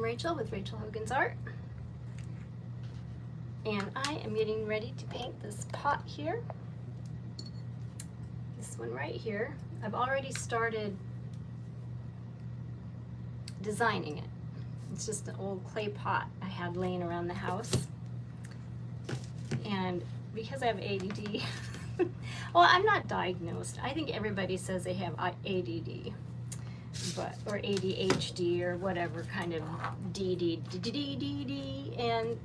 Rachel with Rachel Hogan's Art, and I am getting ready to paint this pot here. This one right here. I've already started designing it. It's just an old clay pot I had laying around the house, and because I have ADD, well, I'm not diagnosed. I think everybody says they have ADD. Or ADHD or whatever kind of DD, and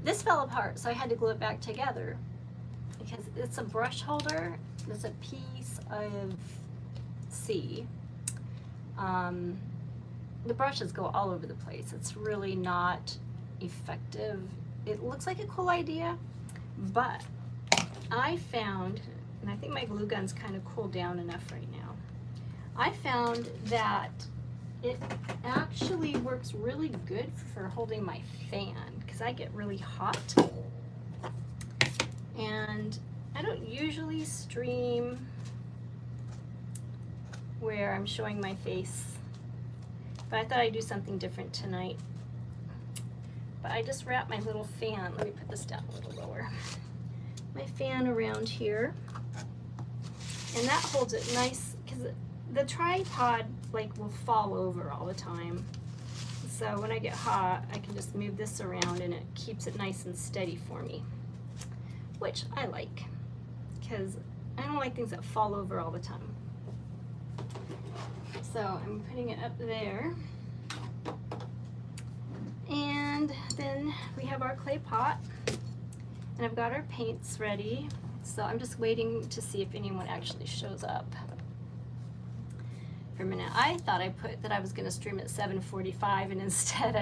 this fell apart, so I had to glue it back together because it's a brush holder. It's a piece of C. The brushes go all over the place. It's really not effective. It looks like a cool idea, but I found, and I think my glue gun's kind of cooled down enough right now, I found that it actually works really good for holding my fan because I get really hot, and I don't usually stream where I'm showing my face, but I thought I'd do something different tonight. But I just wrap my little fan, let me put this down a little lower, my fan around here, and that holds it nice because the tripod will fall over all the time. So when I get hot, I can just move this around and it keeps it nice and steady for me, which I like because I don't like things that fall over all the time. So I'm putting it up there. And then we have our clay pot, and I've got our paints ready. So I'm just waiting to see if anyone actually shows up. For a minute, I thought I put that I was going to stream at 7:45, and instead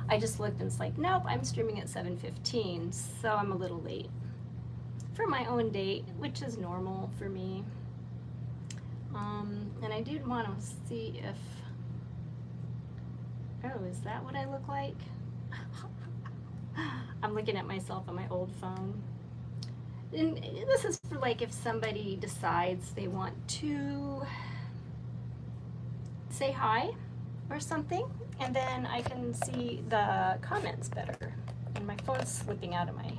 I just looked and it's like, nope, I'm streaming at 7:15, so I'm a little late for my own date, which is normal for me. And I did want to see if, oh, is that what I look like? I'm looking at myself on my old phone. And this is for if somebody decides they want to say hi or something, and then I can see the comments better. And my phone's slipping out of my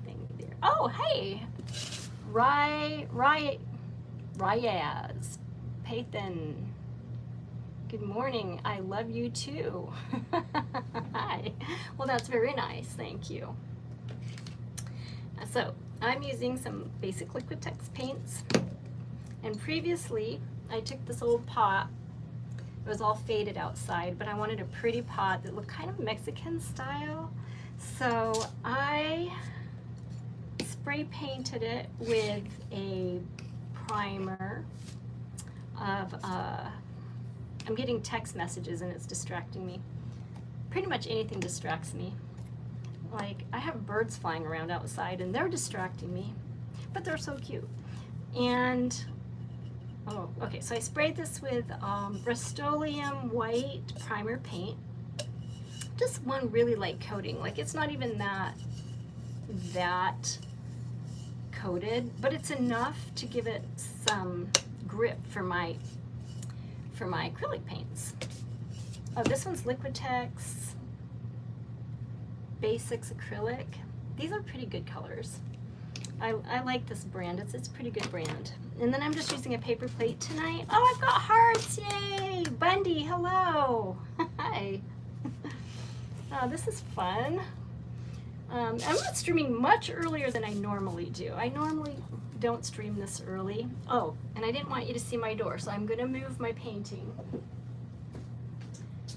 thing there. Oh, hey, Ryaz, Pathan. Good morning. I love you too. Hi. Well, that's very nice. Thank you. So I'm using some basic Liquitex paints, and previously I took this old pot. It was all faded outside, but I wanted a pretty pot that looked kind of Mexican style. So I spray painted it with a primer of, I'm getting text messages and it's distracting me. Pretty much anything distracts me. I have birds flying around outside and they're distracting me, but they're so cute. And oh, okay, so I sprayed this with rustoleum white primer paint. Just one really light coating. It's not even that coated, but it's enough to give it some grip for my acrylic paints. Oh, this one's Liquitex Basics Acrylic. These are pretty good colors. I like this brand. It's a pretty good brand. And then I'm just using a paper plate tonight. Oh, I've got hearts! Yay! Bundy, hello! Hi! Oh, this is fun. I'm not streaming much earlier than I normally do. I normally don't stream this early. Oh, and I didn't want you to see my door, so I'm going to move my painting.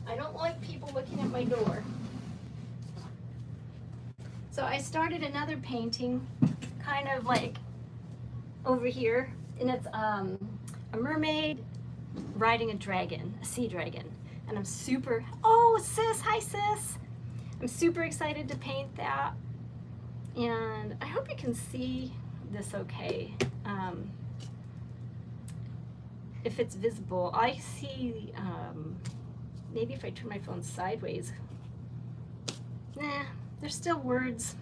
I don't like people looking at my door. So I started another painting kind of over here, and it's a mermaid riding a dragon, a sea dragon. And I'm super, oh sis, hi sis. I'm super excited to paint that. And I hope you can see this okay. If it's visible, I see, maybe if I turn my phone sideways. Nah, there's still words.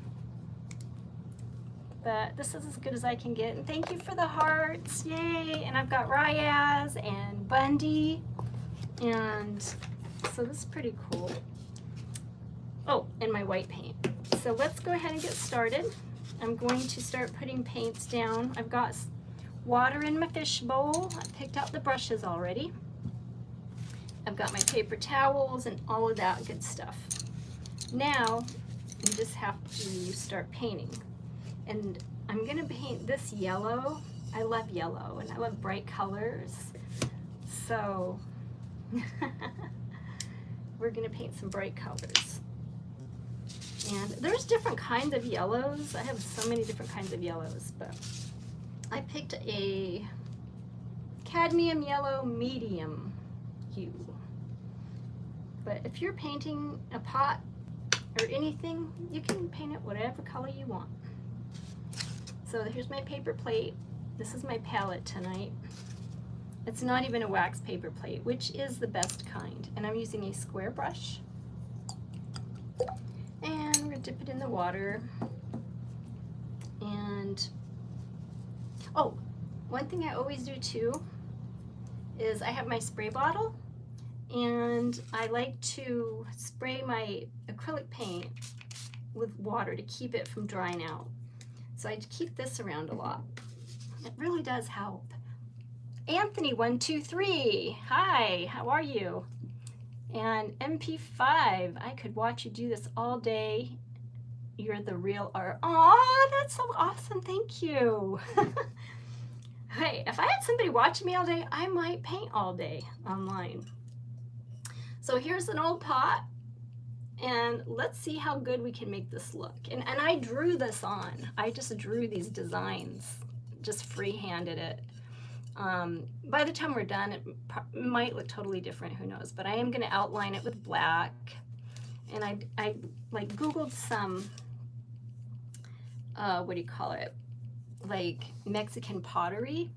But this is as good as I can get. And thank you for the hearts, yay! And I've got Ryaz and Bundy, and So this is pretty cool. Oh, and my white paint. So let's go ahead and get started. I'm going to start putting paints down. I've got water in my fish bowl. I picked out the brushes already. I've got my paper towels and all of that good stuff. Now, you just have to start painting. And I'm gonna paint this yellow. I love yellow and I love bright colors. So, we're gonna paint some bright colors. And there's different kinds of yellows. I have so many different kinds of yellows, but I picked a cadmium yellow medium hue. But if you're painting a pot or anything, you can paint it whatever color you want. So here's my paper plate. This is my palette tonight. It's not even a wax paper plate, which is the best kind. And I'm using a square brush. And we're gonna dip it in the water. And, oh, one thing I always do too is I have my spray bottle and I like to spray my acrylic paint with water to keep it from drying out. So I keep this around a lot. It really does help. Anthony123, hi, how are you? And MP5, I could watch you do this all day. You're the real art. Aw, that's so awesome, thank you. Hey, if I had somebody watching me all day, I might paint all day online. So here's an old pot, and let's see how good we can make this look. And I drew this on. I just drew these designs, just freehanded it. By the time we're done, it might look totally different, who knows, but I am going to outline it with black. And I like Googled some, what do you call it, like Mexican pottery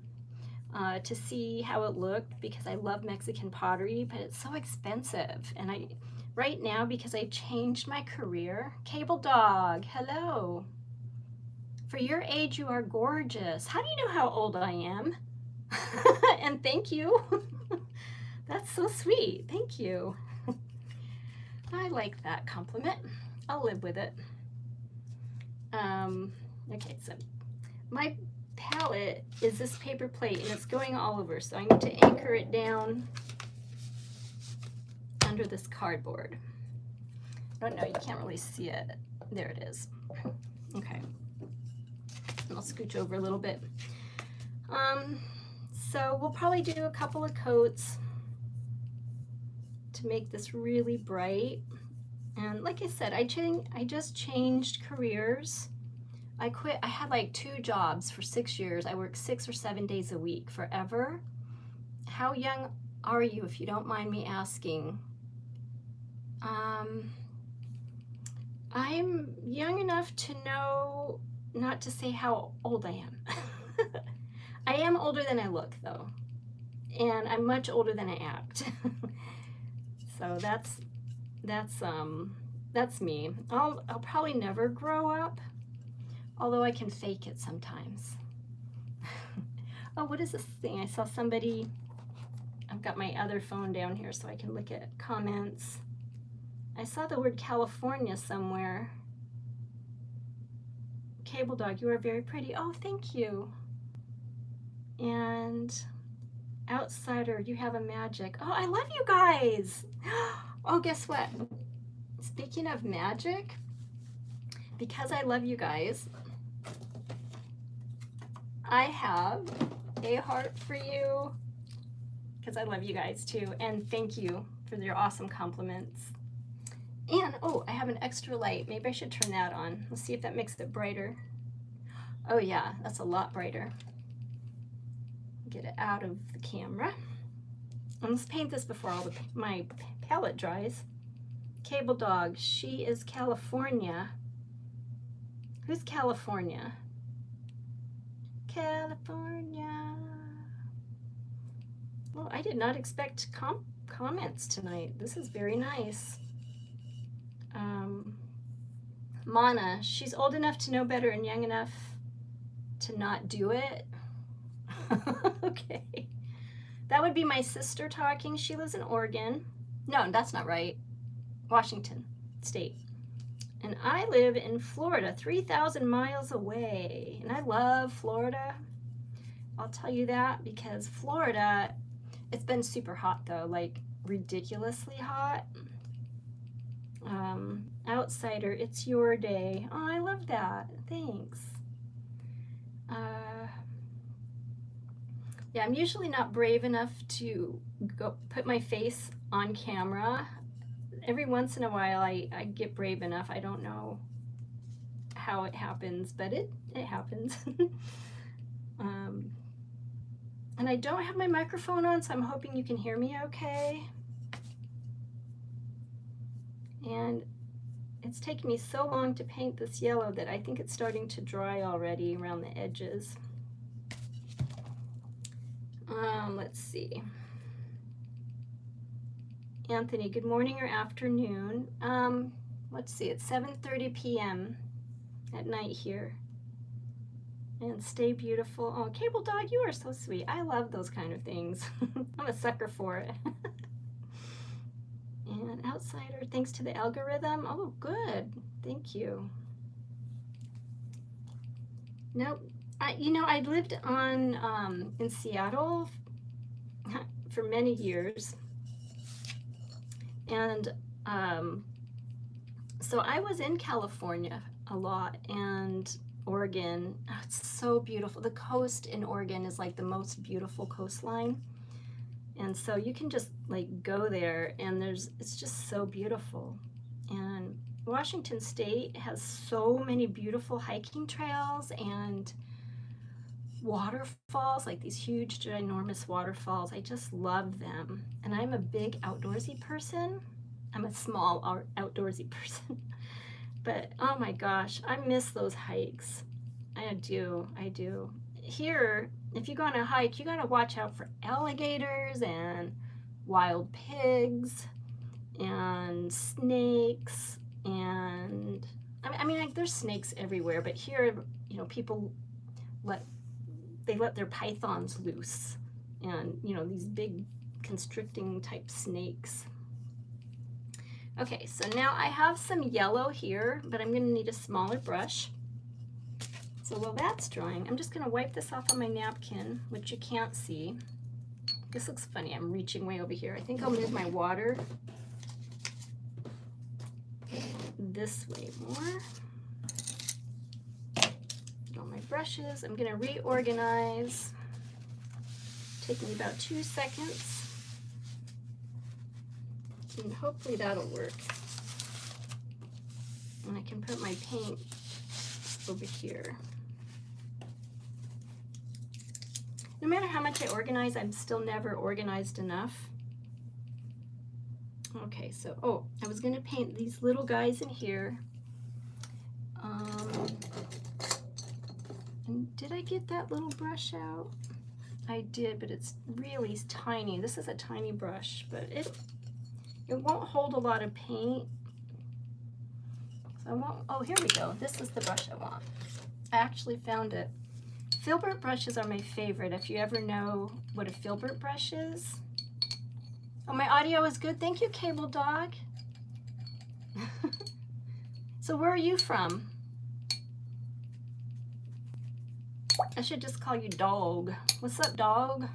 to see how it looked, because I love Mexican pottery, but it's so expensive. And right now, because I changed my career, Cable Dog, hello. For your age, you are gorgeous. How do you know how old I am? And thank you. That's so sweet. Thank you. I like that compliment. I'll live with it. Okay, so my palette is this paper plate and it's going all over, so I need to anchor it down under this cardboard. I don't know, you can't really see it. There it is. Okay. I'll scooch over a little bit. So we'll probably do a couple of coats to make this really bright. And like I said, I just changed careers. I quit. I had like 2 jobs for 6 years. I worked 6 or 7 days a week forever. How young are you, if you don't mind me asking? I'm young enough to know not to say how old I am. I am older than I look, though, and I'm much older than I act. So that's me. I'll probably never grow up, although I can fake it sometimes. Oh, what is this thing? I saw somebody. I've got my other phone down here so I can look at comments. I saw the word California somewhere. Cable Dog, you are very pretty. Oh, thank you. And Outsider, you have a magic. Oh, I love you guys. Oh, guess what? Speaking of magic, because I love you guys, I have a heart for you, because I love you guys too, and thank you for your awesome compliments. And, oh, I have an extra light. Maybe I should turn that on. Let's see if that makes it brighter. Oh yeah, that's a lot brighter. Get it out of the camera. And let's paint this before my palette dries. Cable Dog, she is California. Who's California? California. Well, I did not expect comments tonight. This is very nice. Mana, she's old enough to know better and young enough to not do it. Okay. That would be my sister talking. She lives in Oregon. No, that's not right. Washington State. And I live in Florida, 3,000 miles away. And I love Florida. I'll tell you that because Florida, it's been super hot though, like ridiculously hot. Outsider, it's your day. Oh, I love that. Thanks. Yeah, I'm usually not brave enough to go put my face on camera. Every once in a while I get brave enough. I don't know how it happens, but it happens. And I don't have my microphone on, so I'm hoping you can hear me okay. And it's taken me so long to paint this yellow that I think it's starting to dry already around the edges. Let's see. Anthony, good morning or afternoon. Let's see, it's 7:30 p.m. at night here. And stay beautiful. Oh, Cable Dog, you are so sweet. I love those kind of things. I'm a sucker for it. And outsider, thanks to the algorithm. Oh, good. Thank you. Nope. I lived on in Seattle for many years. And so I was in California a lot and Oregon. Oh, it's so beautiful. The coast in Oregon is like the most beautiful coastline. And so you can just like go there and it's just so beautiful. And Washington State has so many beautiful hiking trails and waterfalls, like these huge, ginormous waterfalls. I just love them. And I'm a big outdoorsy person. I'm a small outdoorsy person. But oh my gosh, I miss those hikes. I do. Here, if you go on a hike, you gotta watch out for alligators and wild pigs and snakes. And I mean, like, there's snakes everywhere, but here, people let their pythons loose, and these big constricting type snakes. Okay, so now I have some yellow here, but I'm going to need a smaller brush. So while that's drying, I'm just going to wipe this off on my napkin, which you can't see. This looks funny. I'm reaching way over here. I think I'll move my water this way more. Get all my brushes. I'm going to reorganize. Take me about 2 seconds. And hopefully that'll work. And I can put my paint over here. No matter how much I organize, I'm still never organized enough. Okay, so, I was gonna paint these little guys in here. And did I get that little brush out? I did, but it's really tiny. This is a tiny brush, but it won't hold a lot of paint. So I won't, oh, here we go. This is the brush I want. I actually found it. Filbert brushes are my favorite. If you ever know what a filbert brush is. Oh, my audio is good. Thank you, Cable Dog. So where are you from? I should just call you Dog. What's up, Dog?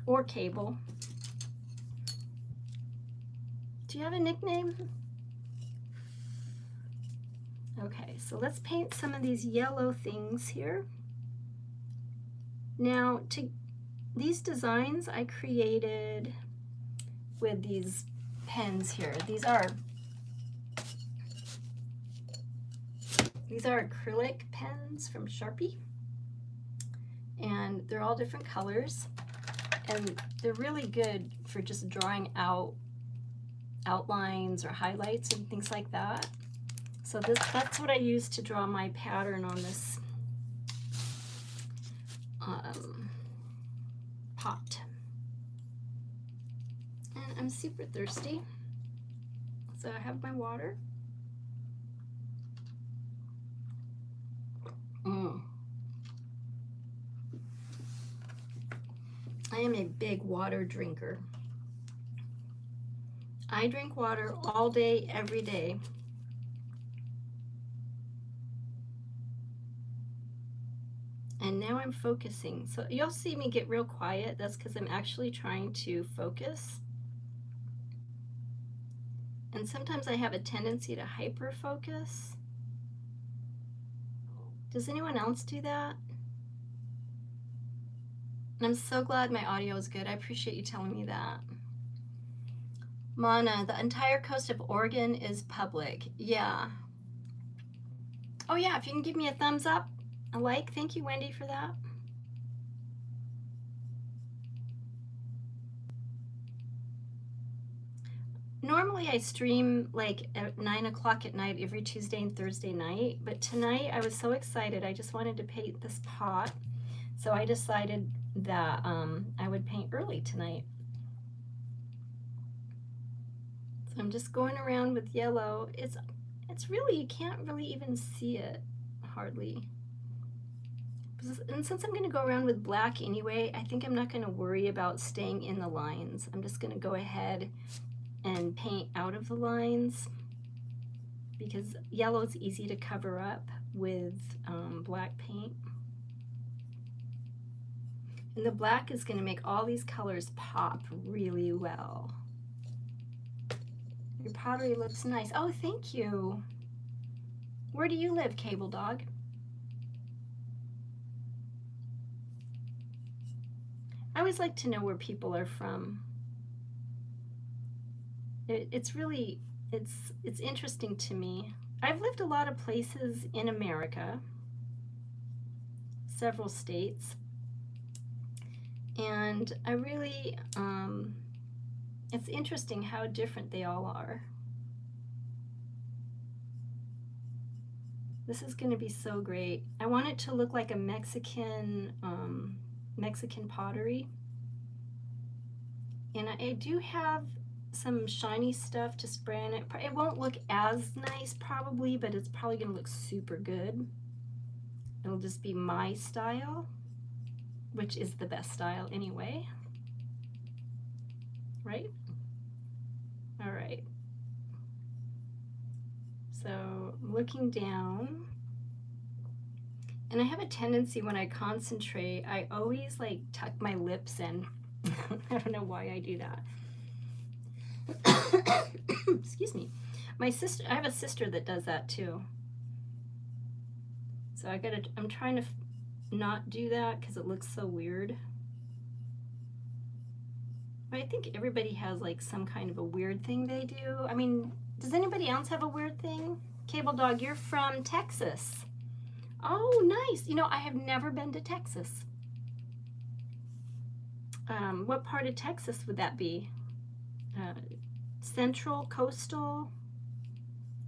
Or Cable. Do you have a nickname? Okay, so let's paint some of these yellow things here. Now, these designs I created with these pens here. These are acrylic pens from Sharpie, and they're all different colors, and they're really good for just drawing out outlines or highlights and things like that. So that's what I use to draw my pattern on this pot. And I'm super thirsty, so I have my water. I am a big water drinker. I drink water all day, every day. And now I'm focusing. So you'll see me get real quiet. That's because I'm actually trying to focus. And sometimes I have a tendency to hyper focus. Does anyone else do that? And I'm so glad my audio is good. I appreciate you telling me that. Mana, the entire coast of Oregon is public. Yeah. Oh yeah, if you can give me a thumbs up, a like. Thank you, Wendy, for that. Normally I stream like at 9 o'clock at night every Tuesday and Thursday night, but tonight I was so excited. I just wanted to paint this pot. So I decided that I would paint early tonight. So I'm just going around with yellow. It's really, you can't really even see it, hardly. And since I'm going to go around with black anyway, I think I'm not going to worry about staying in the lines. I'm just going to go ahead and paint out of the lines because yellow is easy to cover up with black paint. And the black is going to make all these colors pop really well. Your pottery looks nice. Oh, thank you. Where do you live, Cable Dog? I always like to know where people are from. It's really, it's interesting to me. I've lived a lot of places in America, several states, and I really, it's interesting how different they all are. This is going to be so great. I want it to look like a Mexican pottery. And I do have some shiny stuff to spray on it. It won't look as nice probably, but it's probably going to look super good. It'll just be my style, which is the best style anyway. Right? All right. So looking down, and I have a tendency when I concentrate, I always like tuck my lips in. I don't know why I do that. Excuse me. My sister, I have a sister that does that too. So I'm trying to not do that because it looks so weird. I think everybody has like some kind of a weird thing they do. I mean, does anybody else have a weird thing? Cable Dog, you're from Texas. Oh, nice. You know, I have never been to Texas. What part of Texas would that be? Central, coastal?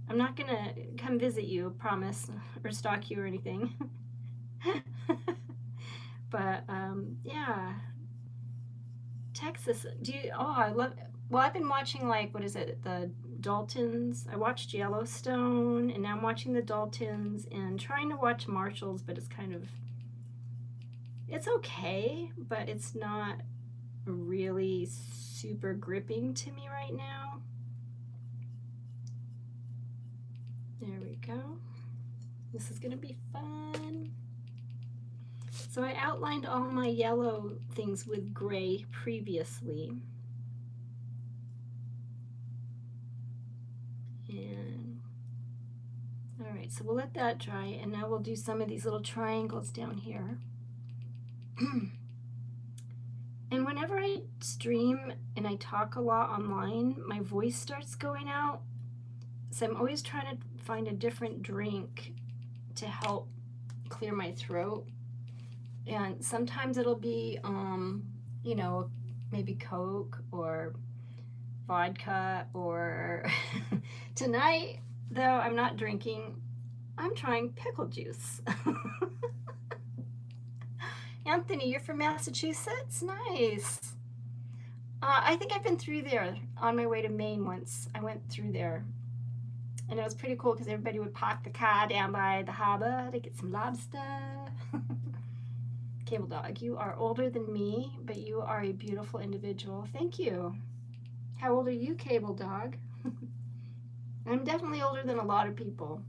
I'm not gonna come visit you, promise, or stalk you or anything. But yeah, Texas. I love. Well, I've been watching like what is it? The Daltons. I watched Yellowstone, and now I'm watching the Daltons and trying to watch Marshalls, but it's okay, but it's not really super gripping to me right now. There we go. This is gonna be fun. So I outlined all my yellow things with gray previously. And all right, so we'll let that dry, and now we'll do some of these little triangles down here. And whenever I stream and I talk a lot online, my voice starts going out. So I'm always trying to find a different drink to help clear my throat. And sometimes it'll be, you know, maybe Coke or vodka, or tonight, though I'm not drinking, I'm trying pickle juice. Anthony, you're from Massachusetts? Nice. I think I've been through there on my way to Maine once. I went through there. And it was pretty cool because everybody would park the car down by the harbor to get some lobster. Cable Dog, you are older than me, but you are a beautiful individual. Thank you. How old are you, Cable Dog? I'm definitely older than a lot of people.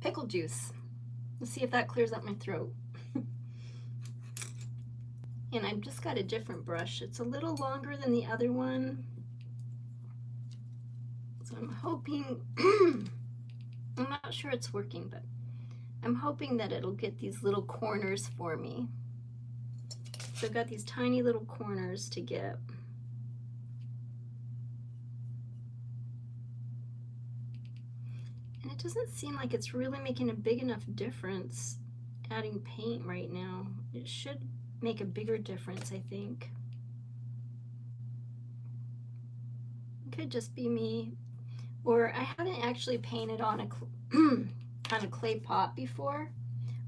Pickle juice. Let's see if that clears up my throat. And I've just got a different brush. It's a little longer than the other one. So I'm hoping, I'm not sure it's working, but I'm hoping that it'll get these little corners for me. So I've got these tiny little corners to get. And it doesn't seem like it's really making a big enough difference adding paint right now. It should make a bigger difference, I think. It could just be me. Or I haven't actually painted on a on a clay pot before.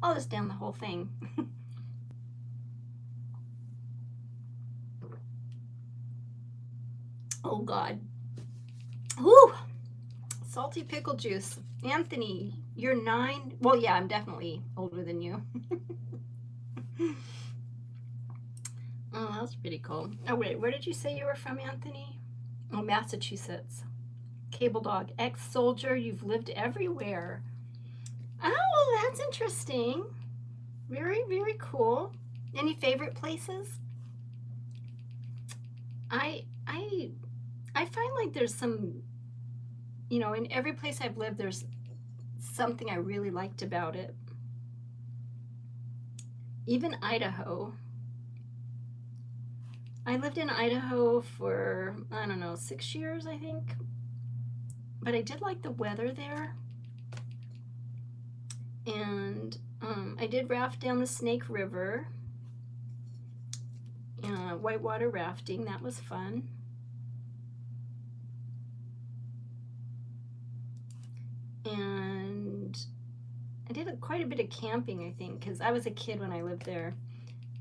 I'll just down the whole thing. Oh God. Whew. Salty pickle juice. Anthony, you're 9. Well, yeah, I'm definitely older than you. Oh, that was pretty cool. Oh, wait, where did you say you were from, Anthony? Oh, Massachusetts. Cable Dog, ex-soldier, you've lived everywhere. Oh, that's interesting. Very, very cool. Any favorite places? I find like there's some, you know, in every place I've lived, there's something I really liked about it. Even Idaho. I lived in Idaho for, I don't know, 6 years, I think. But I did like the weather there. And I did raft down the Snake River. Whitewater rafting, that was fun. And I did quite a bit of camping, I think, because I was a kid when I lived there.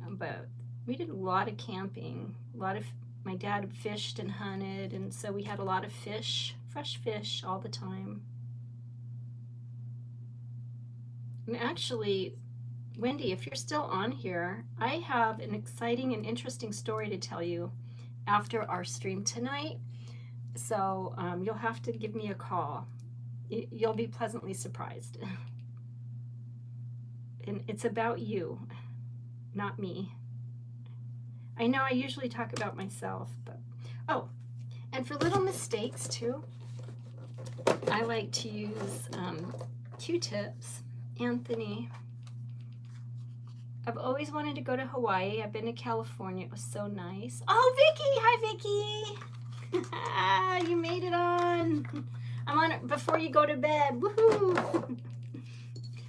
But we did a lot of camping. My dad fished and hunted, and so we had a lot of fish, fresh fish all the time. And actually, Wendy, if you're still on here, I have an exciting and interesting story to tell you after our stream tonight. So you'll have to give me a call. You'll be pleasantly surprised. And it's about you, not me. I know I usually talk about myself, but oh, and for little mistakes too, I like to use Q-tips. Anthony, I've always wanted to go to Hawaii. I've been to California. It was so nice. Oh, Vicky! Hi, Vicky! You made it on. I'm on it before you go to bed. Woohoo!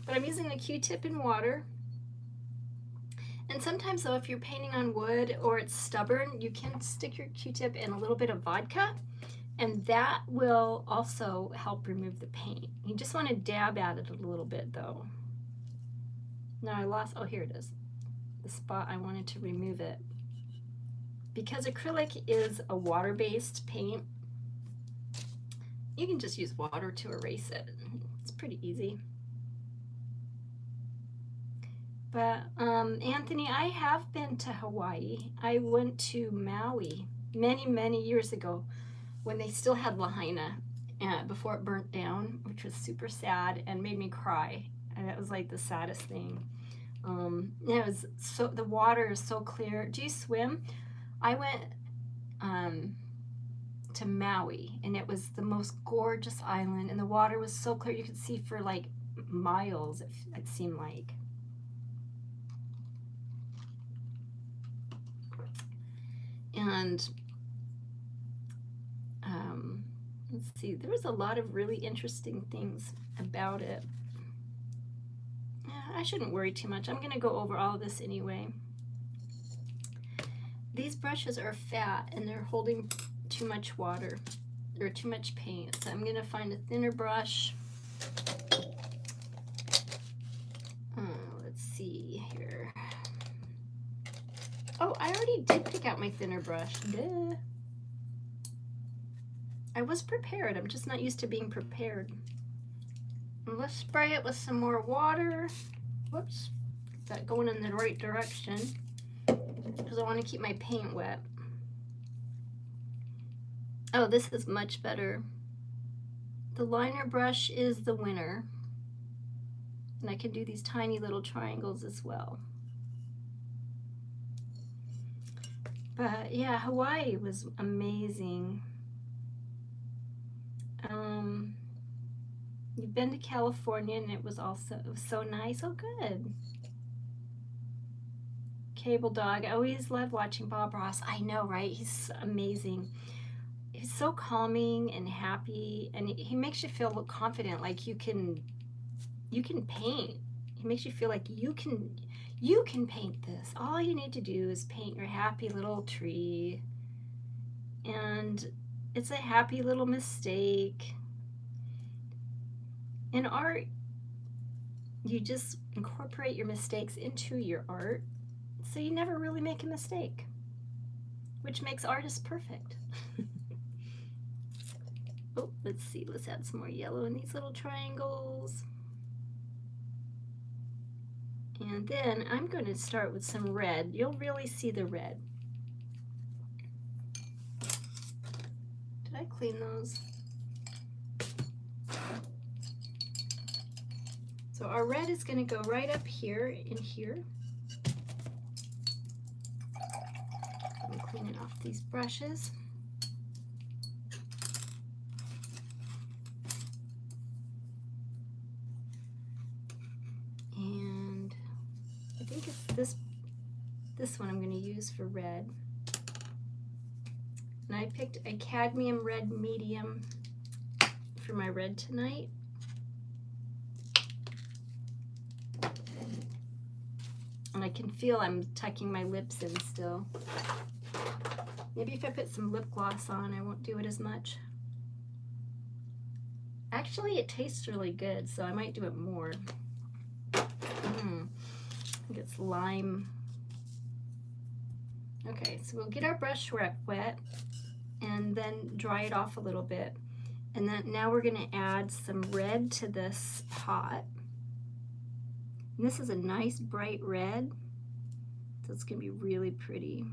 But I'm using a Q-tip in water. And sometimes, though, if you're painting on wood or it's stubborn, you can stick your Q-tip in a little bit of vodka, and that will also help remove the paint. You just want to dab at it a little bit, though. Now I lost, oh, here it is, the spot I wanted to remove it. Because acrylic is a water-based paint, you can just use water to erase it. It's pretty easy. But Anthony, I have been to Hawaii. I went to Maui many, many years ago when they still had Lahaina before it burnt down, which was super sad and made me cry. And it was like the saddest thing. It was so, the water is so clear. Do you swim? I went to Maui, and it was the most gorgeous island, and the water was so clear you could see for like miles, it seemed like. And let's see, there was a lot of really interesting things about it. I shouldn't worry too much. I'm going to go over all of this anyway. These brushes are fat and they're holding too much water or too much paint. So I'm going to find a thinner brush. Let's see here. Oh, I already did pick out my thinner brush. Duh. I was prepared. I'm just not used to being prepared. And let's spray it with some more water. Whoops. Get that going in the right direction. because I want to keep my paint wet. Oh, this is much better. The liner brush is the winner. And I can do these tiny little triangles as well. But yeah, Hawaii was amazing. You've been to California and it was so nice. Oh, good. Cable Dog. I always loved watching Bob Ross. I know, right? He's amazing. He's so calming and happy, and he makes you feel confident, like you can paint. He makes you feel like you can paint this. All you need to do is paint your happy little tree, and it's a happy little mistake. In art, you just incorporate your mistakes into your art, so you never really make a mistake, which makes artists perfect. Oh, let's see, let's add some more yellow in these little triangles. And then I'm going to start with some red. You'll really see the red. Did I clean those? So our red is going to go right up here in here. I'm cleaning off these brushes. And I think it's this one I'm going to use for red. And I picked a cadmium red medium for my red tonight. And I can feel I'm tucking my lips in still. Maybe if I put some lip gloss on, I won't do it as much. Actually, it tastes really good, so I might do it more. I think it's lime. Okay, so we'll get our brush wet and then dry it off a little bit. And then now we're going to add some red to this pot. And this is a nice bright red, so it's going to be really pretty.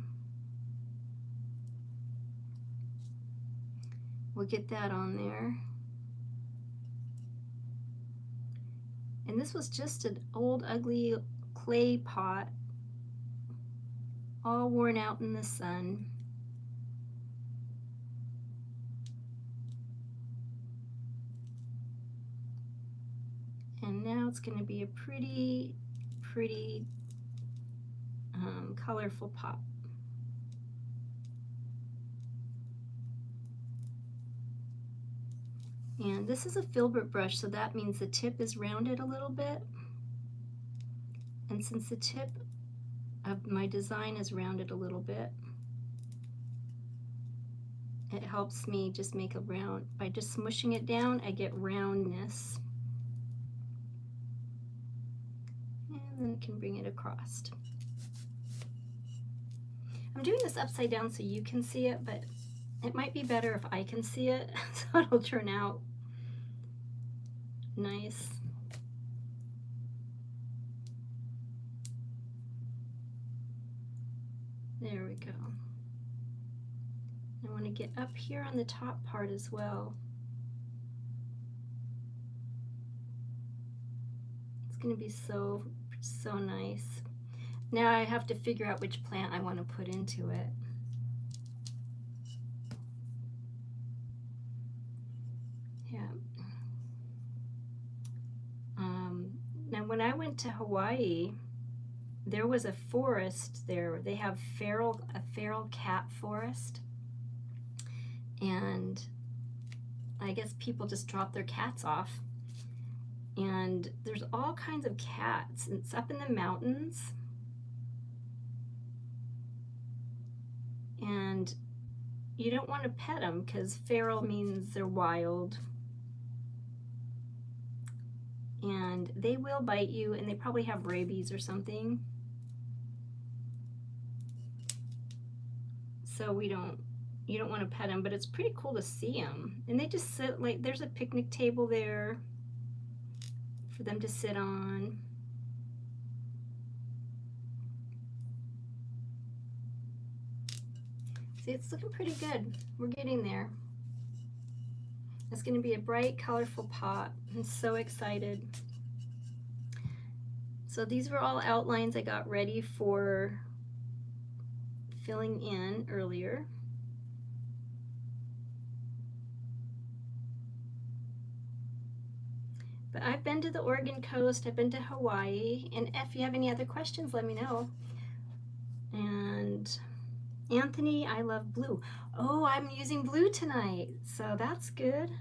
We'll get that on there. And this was just an old ugly clay pot, all worn out in the sun. And now it's going to be a pretty colorful pot. And this is a filbert brush, so that means the tip is rounded a little bit. And since the tip of my design is rounded a little bit, it helps me just make a round. By just smushing it down, I get roundness. And then I can bring it across. I'm doing this upside down so you can see it, but it might be better if I can see it, so it'll turn out nice. There we go. I want to get up here on the top part as well. It's going to be so nice. Now I have to figure out which plant I want to put into it. Yeah. Now when I went to Hawaii, there was a forest there. They have a feral cat forest. And I guess people just drop their cats off. And there's all kinds of cats. It's up in the mountains. And you don't want to pet them because feral means they're wild. And they will bite you, and they probably have rabies or something. So you don't want to pet them, but it's pretty cool to see them. And they just sit, like, there's a picnic table there for them to sit on. See, it's looking pretty good. We're getting there. It's going to be a bright, colorful pot. I'm so excited. So these were all outlines I got ready for filling in earlier. But I've been to the Oregon coast, I've been to Hawaii, and if you have any other questions, let me know. And Anthony, I love blue. Oh, I'm using blue tonight, so that's good.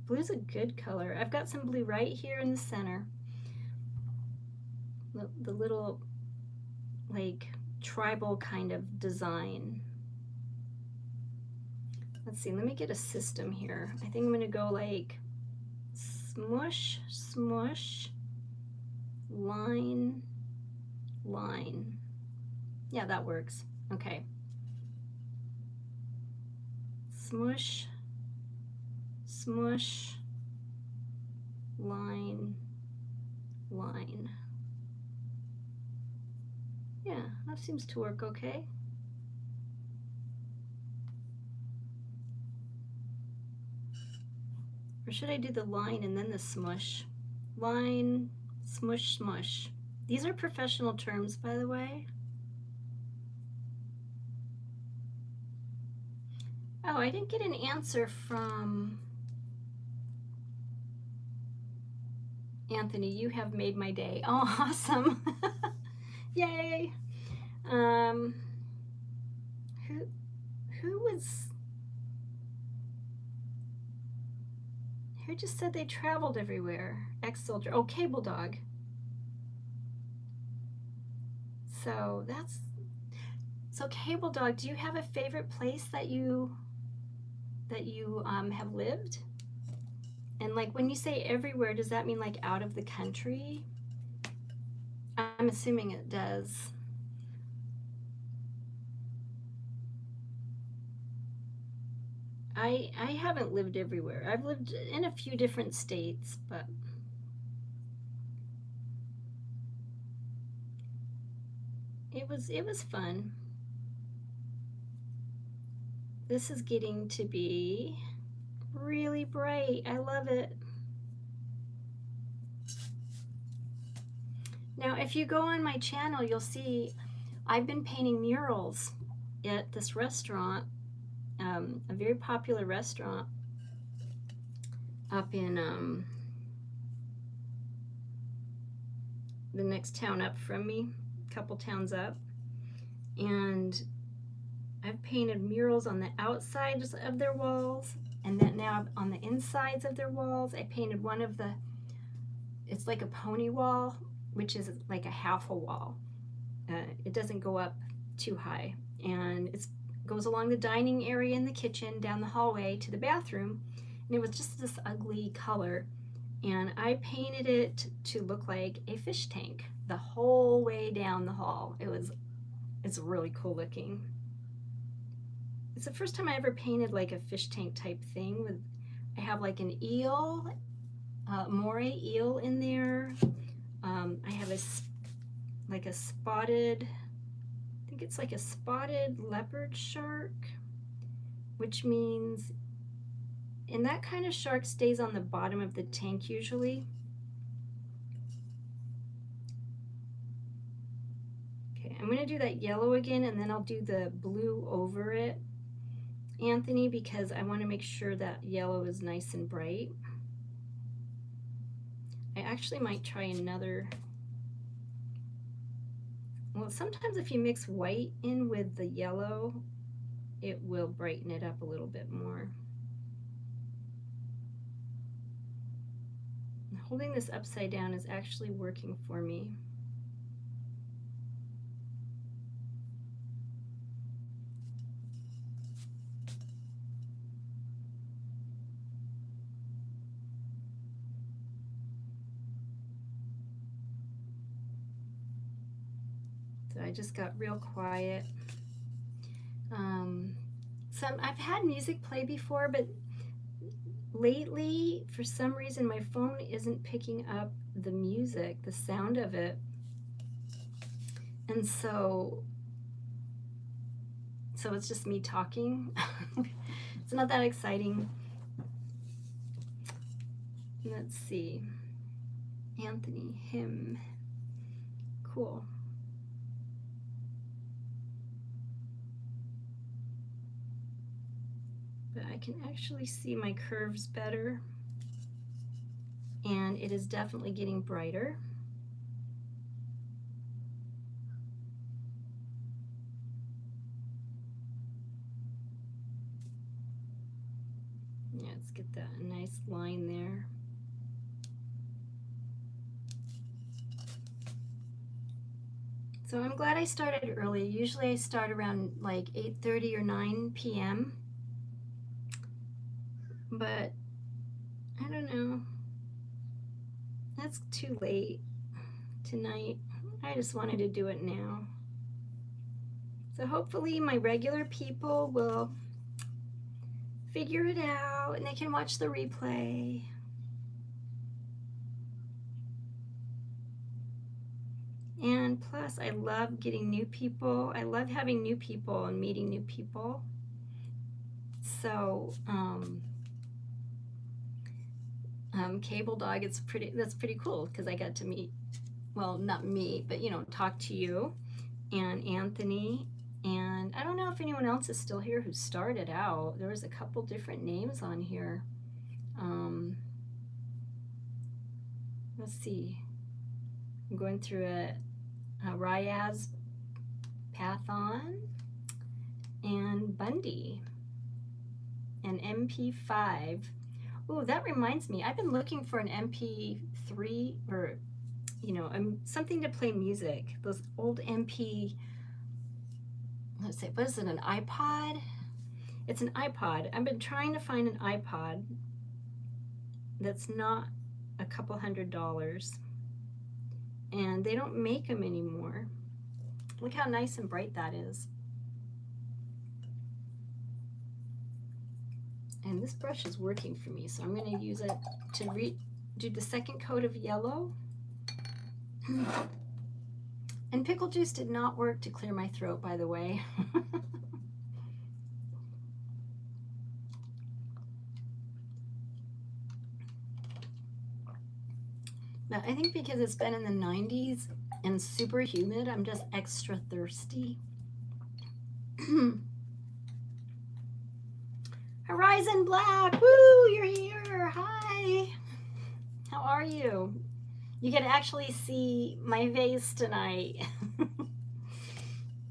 Blue's a good color. I've got some blue right here in the center. The little, like, tribal kind of design. Let's see, let me get a system here. I think I'm gonna go like smush, smush, line, line. Yeah, that works. Okay. Smush, smush, line, line. Yeah, that seems to work okay. Or should I do the line and then the smush? Line, smush, smush. These are professional terms, by the way. Oh, I didn't get an answer from Anthony. You have made my day. Oh, awesome. Yay. Who just said they traveled everywhere? Ex-soldier. Oh, Cable Dog. So Cable Dog, do you have a favorite place that you have lived? And like when you say everywhere, does that mean like out of the country? I'm assuming it does. I haven't lived everywhere. I've lived in a few different states, but it was fun. This is getting to be really bright. I love it. Now, if you go on my channel, you'll see I've been painting murals at this restaurant, a very popular restaurant up in the next town up from me, a couple towns up. And I've painted murals on the outsides of their walls, and then now on the insides of their walls. I painted one of the, it's like a pony wall, which is like a half a wall. It doesn't go up too high, and it goes along the dining area in the kitchen, down the hallway to the bathroom, and it was just this ugly color, and I painted it to look like a fish tank the whole way down the hall. It's really cool looking. It's the first time I ever painted like a fish tank type thing. I have like an eel, moray eel in there. I have a spotted, I think it's like a spotted leopard shark, which means, and that kind of shark stays on the bottom of the tank usually. Okay, I'm gonna do that yellow again, and then I'll do the blue over it, Anthony, because I want to make sure that yellow is nice and bright. I actually might try another. Well, sometimes if you mix white in with the yellow, it will brighten it up a little bit more. Holding this upside down is actually working for me. So I just got real quiet. I've had music play before, but lately, for some reason, my phone isn't picking up the music, the sound of it. And so so it's just me talking. It's not that exciting. Let's see. Anthony, him. Cool. But I can actually see my curves better, and it is definitely getting brighter. Yeah, let's get that nice line there. So I'm glad I started early. Usually I start around like 8:30 or 9 p.m. But I don't know. That's too late tonight. I just wanted to do it now. So hopefully my regular people will figure it out and they can watch the replay. And plus, I love getting new people. I love having new people and meeting new people. So, Cable Dog, that's pretty cool because I got to meet, well, not meet, but talk to you and Anthony. And I don't know if anyone else is still here who started out. There was a couple different names on here. Let's see. I'm going through it. Ryaz, Pathon, and Bundy, and MP5. Oh, that reminds me, I've been looking for an MP3 or, something to play music. Those old MP, let's say, what is it, an iPod? It's an iPod. I've been trying to find an iPod that's not a couple $100s. And they don't make them anymore. Look how nice and bright that is. And this brush is working for me, so I'm going to use it to do the second coat of yellow. And pickle juice did not work to clear my throat, by the way. But I think because it's been in the 90s and super humid, I'm just extra thirsty. Horizon Black, woo, you're here. Hi. How are you? You can actually see my face tonight.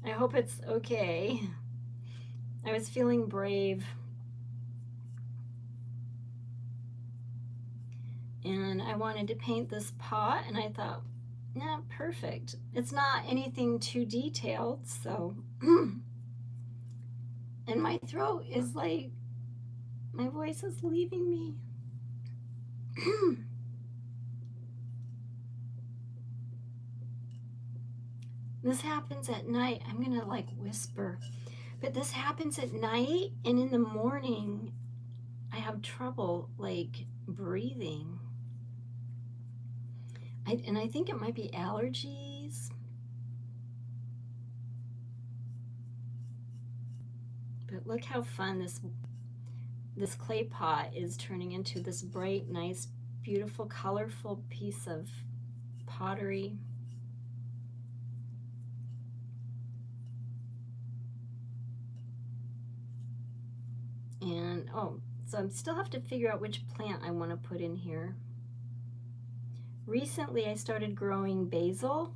I hope it's okay. I was feeling brave. And I wanted to paint this pot, and I thought, yeah, perfect. It's not anything too detailed, so. And my throat is like, my voice is leaving me. This happens at night. I'm gonna like whisper, but this happens at night, and in the morning, I have trouble like breathing. And I think it might be allergies. But look how fun this clay pot is turning into this bright, nice, beautiful, colorful piece of pottery. And so I still have to figure out which plant I want to put in here. Recently I started growing basil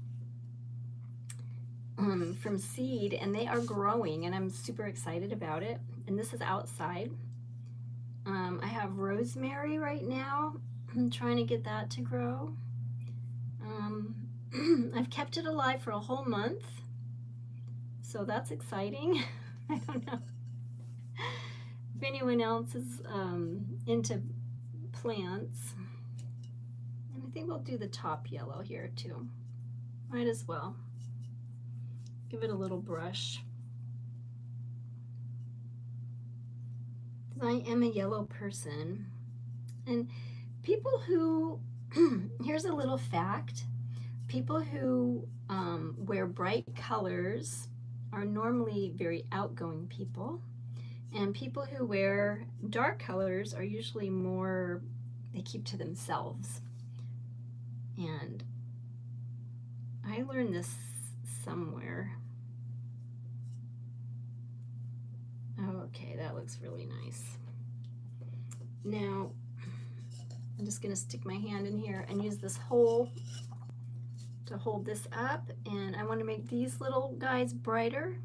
from seed, and they are growing, and I'm super excited about it. And this is outside. I have rosemary right now. I'm trying to get that to grow. I've kept it alive for a whole month, so that's exciting. I don't know if anyone else is into plants. And I think we'll do the top yellow here too. Might as well. Give it a little brush. I am a yellow person. And people who, here's a little fact, people who wear bright colors are normally very outgoing people, and people who wear dark colors are usually more, they keep to themselves. And I learned this somewhere. Okay, that looks really nice. Now, I'm just gonna stick my hand in here and use this hole to hold this up, and I want to make these little guys brighter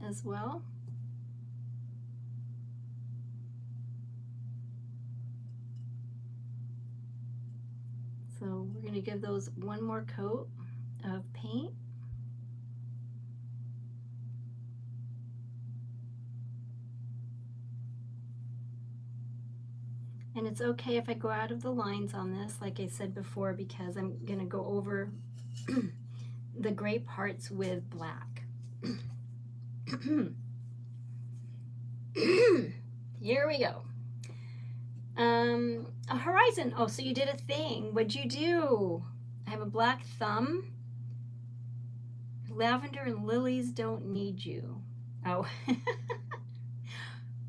as well. So we're going to give those one more coat of paint. And it's okay if I go out of the lines on this, like I said before, because I'm going to go over the gray parts with black. Here we go. A horizon. Oh, so you did a thing. What'd you do? I have a black thumb. Lavender and lilies don't need you. Oh.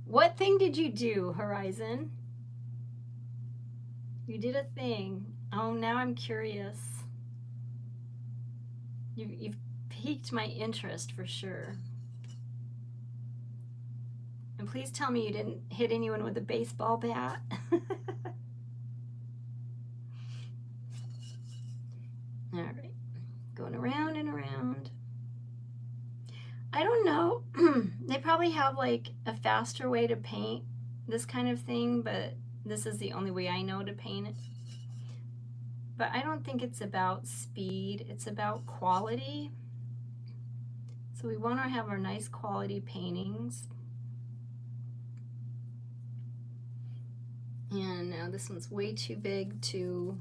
What thing did you do, Horizon? You did a thing. Oh, now I'm curious. You've piqued my interest for sure. And please tell me you didn't hit anyone with a baseball bat. All right, going around and around. I don't know. They probably have like a faster way to paint this kind of thing, but this is the only way I know to paint it. But I don't think it's about speed, it's about quality. So we want to have our nice quality paintings. And now this one's way too big to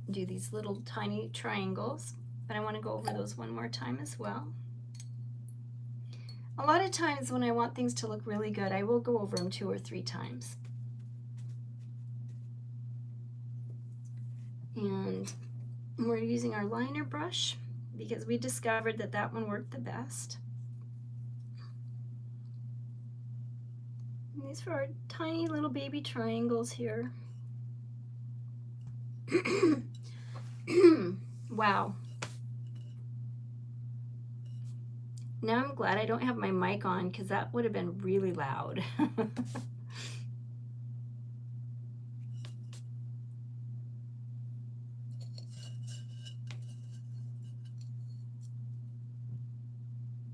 do these little tiny triangles, but I want to go over those one more time as well. A lot of times when I want things to look really good, I will go over them 2 or 3 times. And we're using our liner brush because we discovered that that one worked the best. And these are our tiny little baby triangles here. Wow. Now I'm glad I don't have my mic on because that would have been really loud.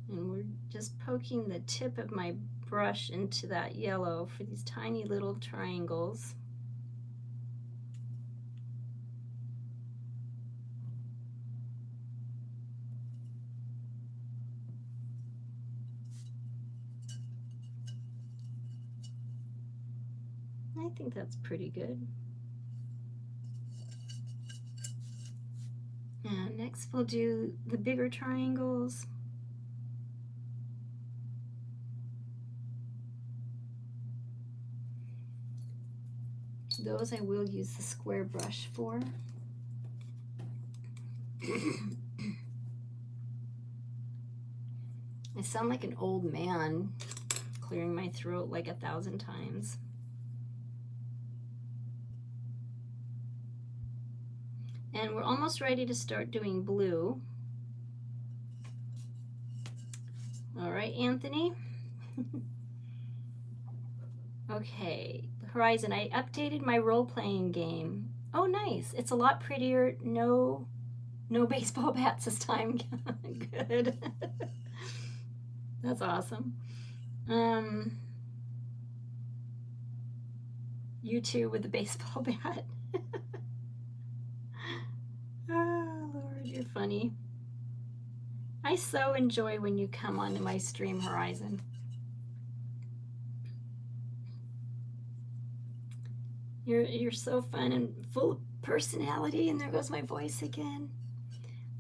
And we're just poking the tip of my brush into that yellow for these tiny little triangles. I think that's pretty good. And next we'll do the bigger triangles. Those I will use the square brush for. I sound like an old man clearing my throat like 1,000 times. And we're almost ready to start doing blue. All right, Anthony. Okay, Horizon, I updated my role-playing game. Oh, nice. It's a lot prettier. No baseball bats this time. Good. That's awesome. You too with the baseball bat. Oh, Lord, you're funny. I so enjoy when you come onto my stream, Horizon. You're so fun and full of personality, and there goes my voice again.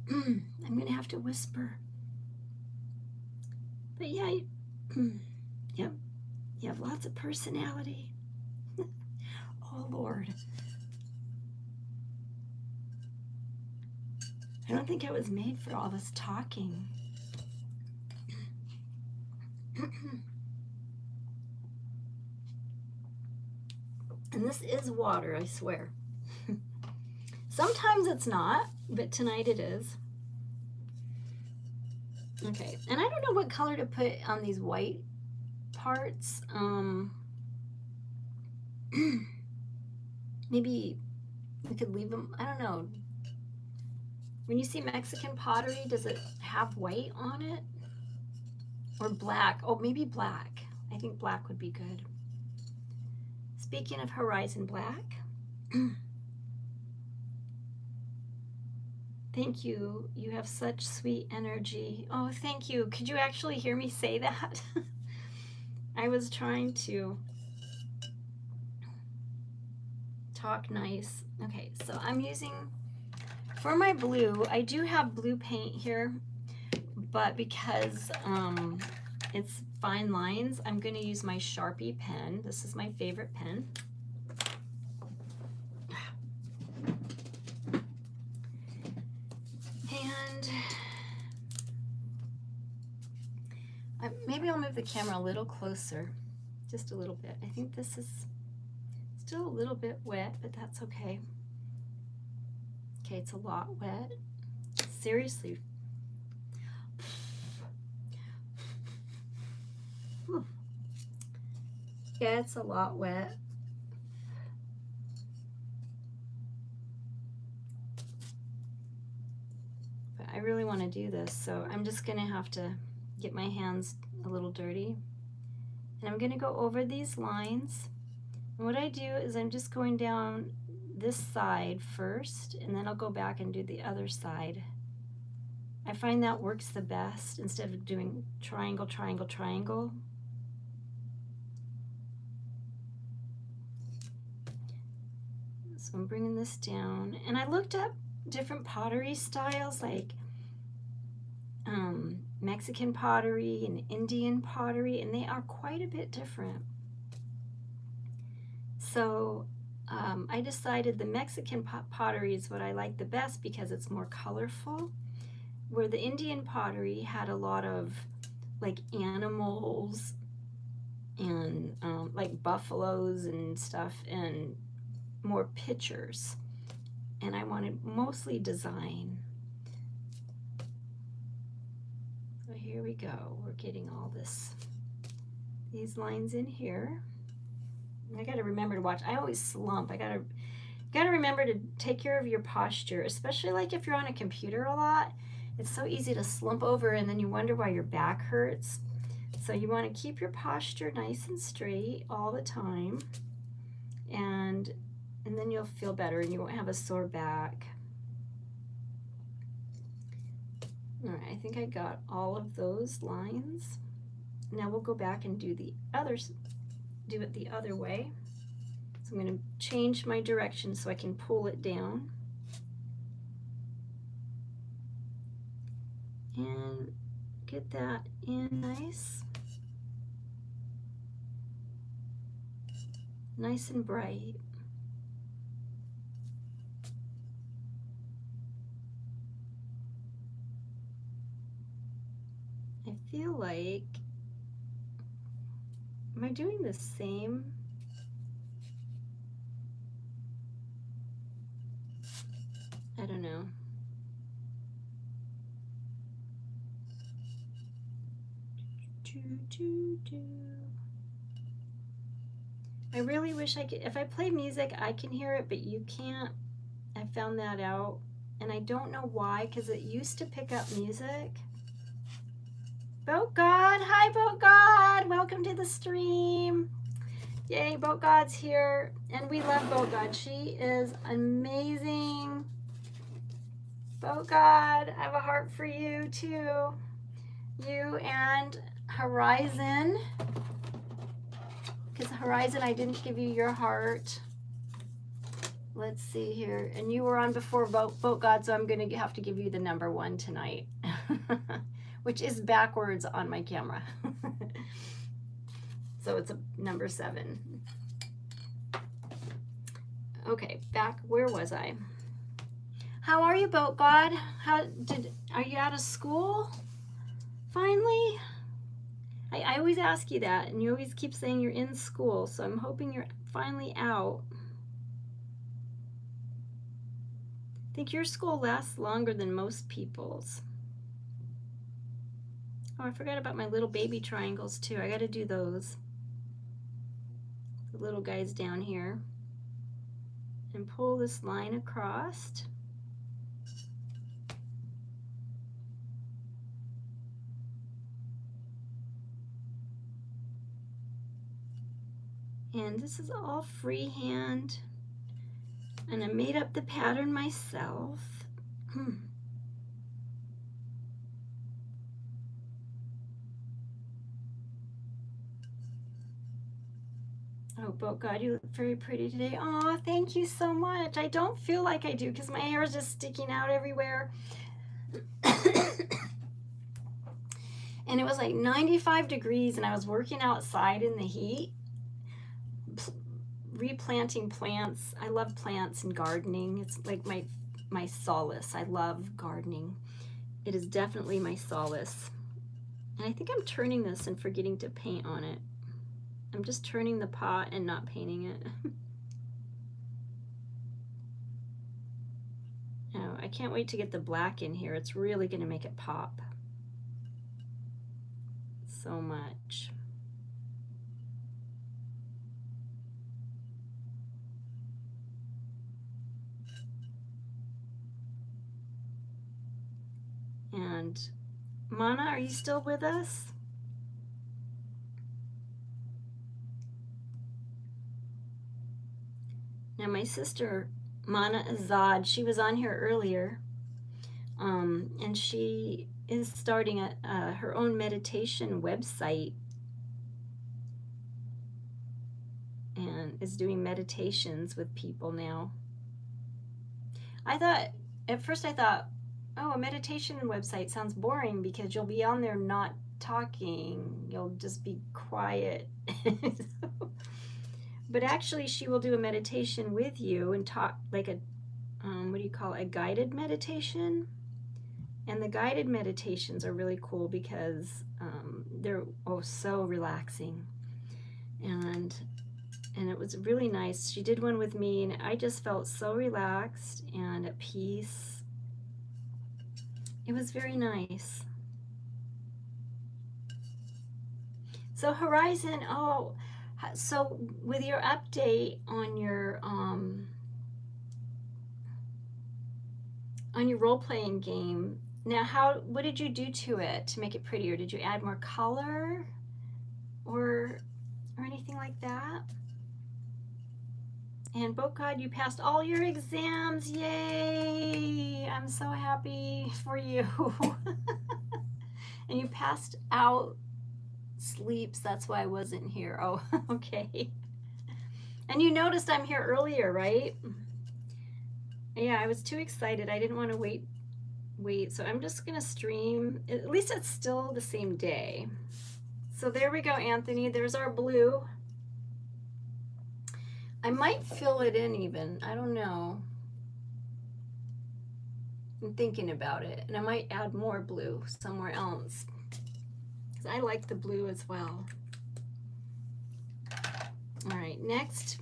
I'm gonna have to whisper. But yeah, yep, you have lots of personality. Oh Lord. I don't think I was made for all this talking. And this is water, I swear. Sometimes it's not, but tonight it is. Okay, and I don't know what color to put on these white parts. Maybe we could leave them, I don't know. When you see Mexican pottery, does it have white on it? Or black? Oh, maybe black. I think black would be good. Speaking of horizon black, thank you. You have such sweet energy. Oh, thank you. Could you actually hear me say that? I was trying to talk nice. Okay, so I'm using, for my blue, I do have blue paint here, but because it's fine lines, I'm going to use my Sharpie pen. This is my favorite pen. And maybe I'll move the camera a little closer, just a little bit. I think this is still a little bit wet, but that's okay. Okay, it's a lot wet. Seriously. Yeah, it's a lot wet. But I really want to do this, so I'm just going to have to get my hands a little dirty. And I'm going to go over these lines. And what I do is I'm just going down this side first, and then I'll go back and do the other side. I find that works the best instead of doing triangle, triangle, triangle. So I'm bringing this down, and I looked up different pottery styles like Mexican pottery and Indian pottery, and they are quite a bit different. So I decided the Mexican pottery is what I like the best because it's more colorful, where the Indian pottery had a lot of like animals and like buffaloes and stuff, and more pictures, and I wanted mostly design. So here we go. We're getting all these lines in here. I got to remember to watch. I always slump. I got to remember to take care of your posture, especially like if you're on a computer a lot. It's so easy to slump over and then you wonder why your back hurts. So you want to keep your posture nice and straight all the time, and then you'll feel better and you won't have a sore back. All right, I think I got all of those lines. Now we'll go back and do the others. Do it the other way. So I'm going to change my direction so I can pull it down. And get that in nice. Nice and bright. I feel like, am I doing the same? I don't know. I really wish I could, if I play music, I can hear it, but you can't. I found that out, and I don't know why, because it used to pick up music. Boat God, hi Boat God, welcome to the stream. Yay, Boat God's here, and we love Boat God. She is amazing. Boat God, I have a heart for you too. You and Horizon, because Horizon, I didn't give you your heart. Let's see here, and you were on before Boat God, so I'm going to have to give you the number 1 tonight. Which is backwards on my camera. So it's a number 7. Okay, back, where was I? How are you, Boat God? Are you out of school? Finally? I I always ask you that, and you always keep saying you're in school, so I'm hoping you're finally out. I think your school lasts longer than most people's. Oh, I forgot about my little baby triangles too. I got to do those. The little guys down here. And pull this line across. And this is all freehand. And I made up the pattern myself. Oh, but God, you look very pretty today. Oh, thank you so much. I don't feel like I do because my hair is just sticking out everywhere. And it was like 95 degrees and I was working outside in the heat, replanting plants. I love plants and gardening. It's like my solace. I love gardening. It is definitely my solace. And I think I'm turning this and forgetting to paint on it. I'm just turning the pot and not painting it. Oh, I can't wait to get the black in here. It's really going to make it pop so much. And Mana, are you still with us? Now my sister, Mana Azad, she was on here earlier, and she is starting her own meditation website and is doing meditations with people now. At first I thought, oh, a meditation website sounds boring because you'll be on there not talking, you'll just be quiet. But actually she will do a meditation with you and talk like a, what do you call it, a guided meditation? And the guided meditations are really cool because they're so relaxing. And it was really nice. She did one with me and I just felt so relaxed and at peace. It was very nice. So Horizon, so with your update on your role-playing game, now what did you do to it to make it prettier? Did you add more color or anything like that? And God, you passed all your exams. Yay! I'm so happy for you. And you passed out sleeps. That's why I wasn't here. Oh, okay. And you noticed I'm here earlier, right? Yeah, I was too excited. I didn't want to wait. So I'm just going to stream. At least it's still the same day. So there we go, Anthony. There's our blue. I might fill it in even. I don't know. I'm thinking about it. And I might add more blue somewhere else. Because I like the blue as well. All right, next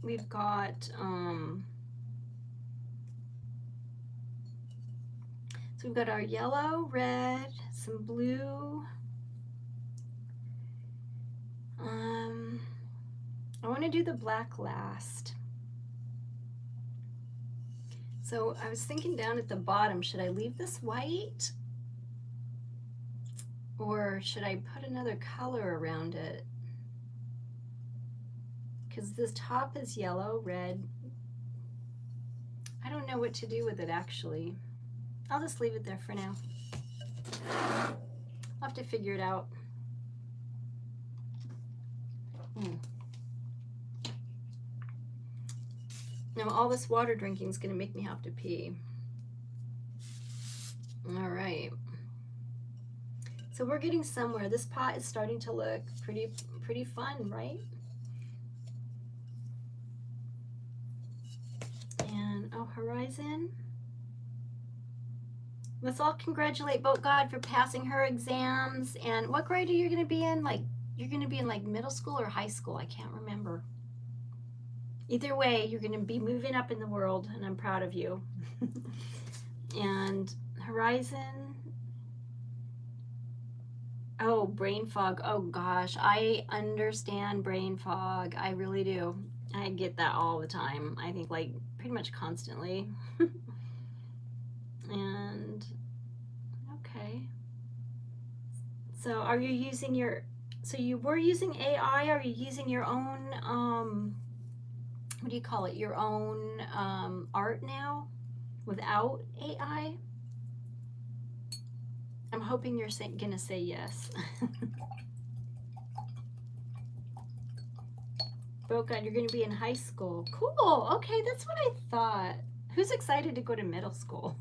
we've got, so we've got our yellow, red, some blue. I want to do the black last. So I was thinking down at the bottom, should I leave this white? Or should I put another color around it? Because this top is yellow, red. I don't know what to do with it actually. I'll just leave it there for now. I'll have to figure it out. Now all this water drinking is going to make me have to pee. All right. So we're getting somewhere. This pot is starting to look pretty fun, right? And Horizon. Let's all congratulate Boat God for passing her exams. And what grade are you going to be in? Like you're going to be in like middle school or high school. I can't remember. Either way, you're going to be moving up in the world, and I'm proud of you. And Horizon. Oh, brain fog. Oh gosh, I understand brain fog. I really do. I get that all the time. I think like pretty much constantly. And okay. So are you using your, so you were using AI, are you using your own, what do you call it, your own art now without AI? I'm hoping you're gonna say yes. Boca, you're gonna be in high school. Cool, okay, that's what I thought. Who's excited to go to middle school?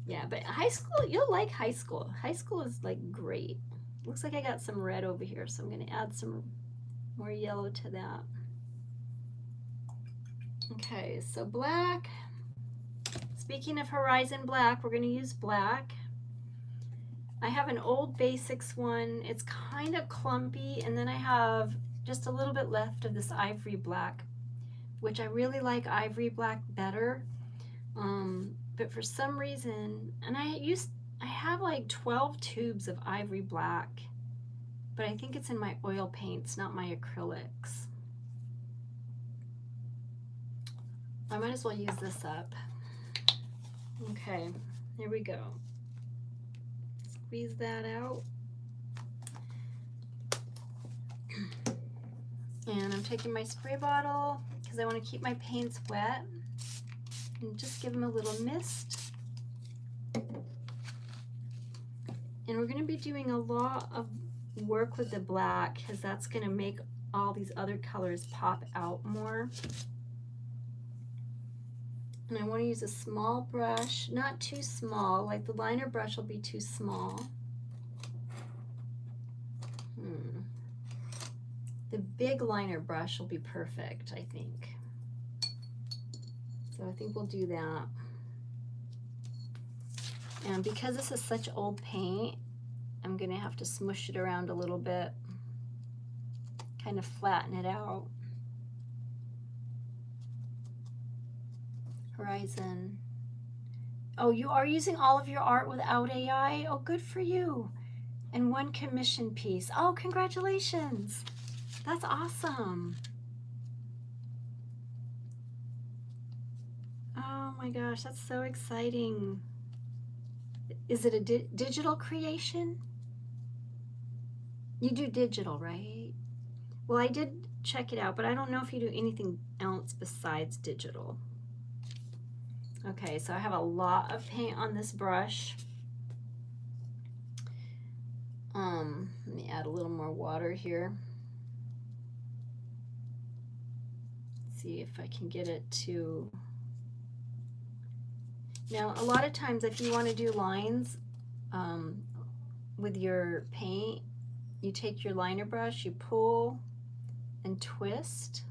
Yeah, but high school, you'll like high school. High school is like great. Looks like I got some red over here, so I'm gonna add some more yellow to that. Okay, so black. Speaking of Horizon Black, we're gonna use black. I have an old basics one. It's kind of clumpy, and then I have just a little bit left of this ivory black, which I really like ivory black better. But for some reason, and I have like 12 tubes of ivory black, but I think it's in my oil paints, not my acrylics. I might as well use this up. Okay, here we go. Squeeze that out. And I'm taking my spray bottle because I want to keep my paints wet and just give them a little mist. And we're going to be doing a lot of work with the black because that's going to make all these other colors pop out more. And I want to use a small brush, not too small, like the liner brush will be too small. The big liner brush will be perfect, I think. So I think we'll do that. And because this is such old paint, I'm gonna have to smush it around a little bit, kind of flatten it out. Horizon. Oh, you are using all of your art without AI? Oh, good for you. And one commission piece. Oh, congratulations. That's awesome. Oh my gosh, that's so exciting. Is it a digital creation? You do digital, right? Well, I did check it out, but I don't know if you do anything else besides digital. Okay, so I have a lot of paint on this brush. Let me add a little more water here. See if I can get it to. Now, a lot of times if you want to do lines with your paint, you take your liner brush, you pull and twist,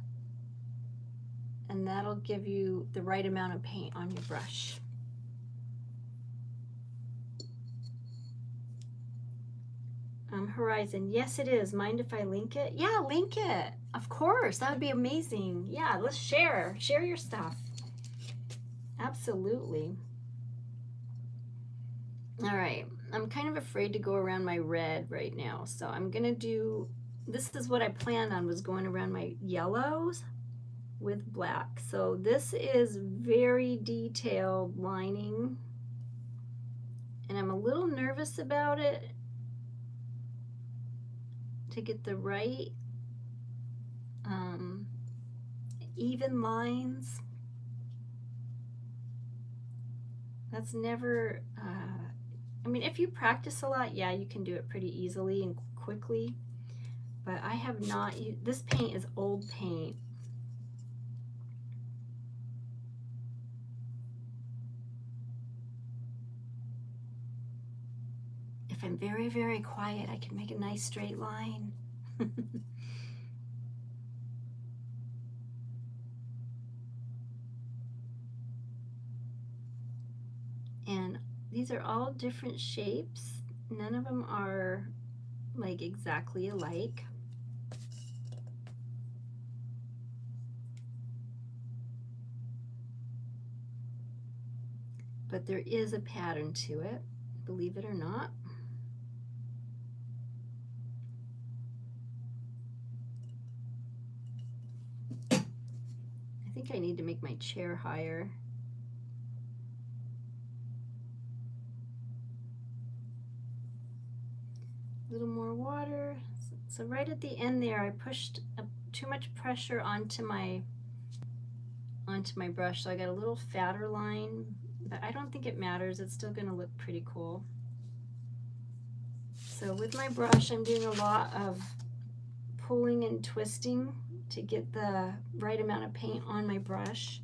and that'll give you the right amount of paint on your brush. Horizon, yes it is. Mind if I link it? Yeah, link it. Of course, that would be amazing. Yeah, let's share your stuff. Absolutely. All right, I'm kind of afraid to go around my red right now, so I'm gonna do, this is what I planned on, was going around my yellows with black. So this is very detailed lining, and I'm a little nervous about it to get the right even lines. That's never, I mean, if you practice a lot, yeah, you can do it pretty easily and quickly, but I have not, this paint is old paint. If I'm very, very quiet, I can make a nice straight line. And these are all different shapes. None of them are like like exactly alike. But there is a pattern to it, believe it or not. I think I need to make my chair higher. A little more water. So right at the end there, I pushed too much pressure onto my brush, so I got a little fatter line, but I don't think it matters. It's still going to look pretty cool. So with my brush, I'm doing a lot of pulling and twisting to get the right amount of paint on my brush.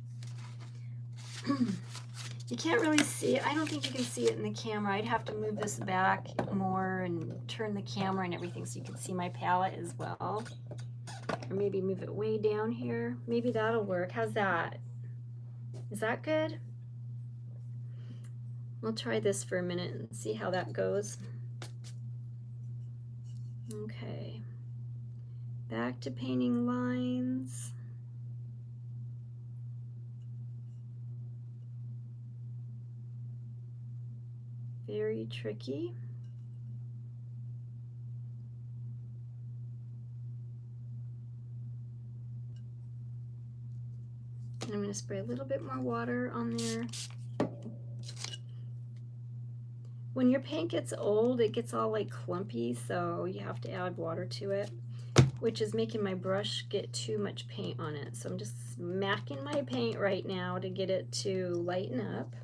You can't really see it. I don't think you can see it in the camera. I'd have to move this back more and turn the camera and everything so you can see my palette as well. Or maybe move it way down here. Maybe that'll work. How's that? Is that good? We'll try this for a minute and see how that goes. Okay. Back to painting lines. Very tricky. And I'm going to spray a little bit more water on there. When your paint gets old, it gets all like clumpy, so you have to add water to it, which is making my brush get too much paint on it. So I'm just smacking my paint right now to get it to lighten up.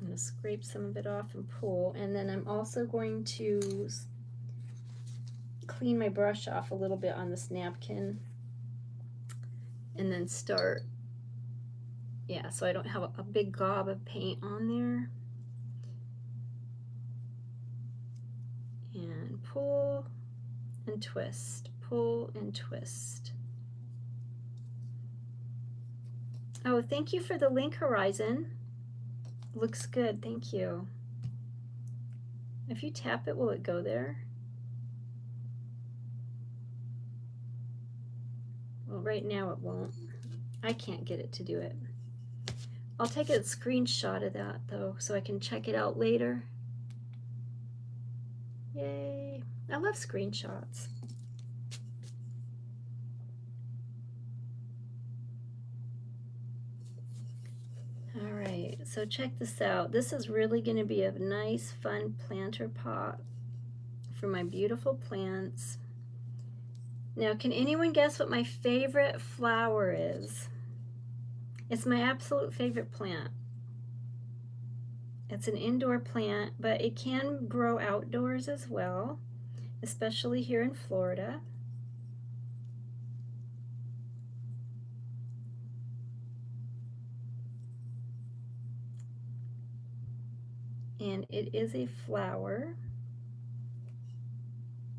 I'm going to scrape some of it off and pull, and then I'm also going to clean my brush off a little bit on this napkin and then start, yeah, so I don't have a big gob of paint on there. And pull and twist, pull and twist. Oh, thank you for the link, Horizon. Looks good, thank you. If you tap it, will it go there? Well, right now it won't. I can't get it to do it. I'll take a screenshot of that though, so I can check it out later. Yay, I love screenshots. All right, so check this out. This is really going to be a nice, fun planter pot for my beautiful plants. Now, can anyone guess what my favorite flower is? It's my absolute favorite plant. It's an indoor plant, but it can grow outdoors as well, especially here in Florida. And it is a flower,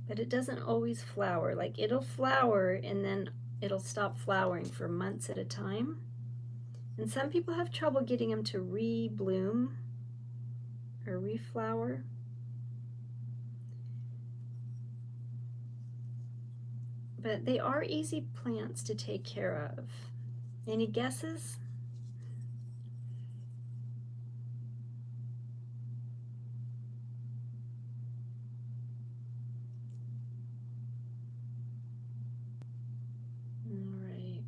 but it doesn't always flower. Like, it'll flower and then it'll stop flowering for months at a time. And some people have trouble getting them to re-bloom or reflower. But they are easy plants to take care of. Any guesses? All right.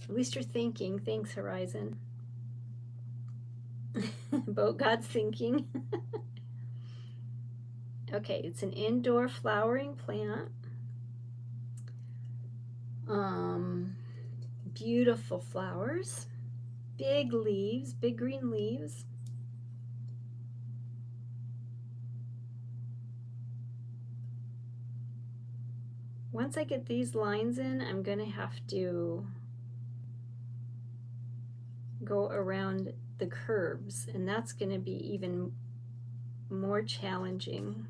At least you're thinking. Thanks, Horizon. Boat God's thinking. Okay, it's an indoor flowering plant. Beautiful flowers, big leaves, big green leaves. Once I get these lines in, I'm going to have to go around the curves, and that's going to be even more challenging.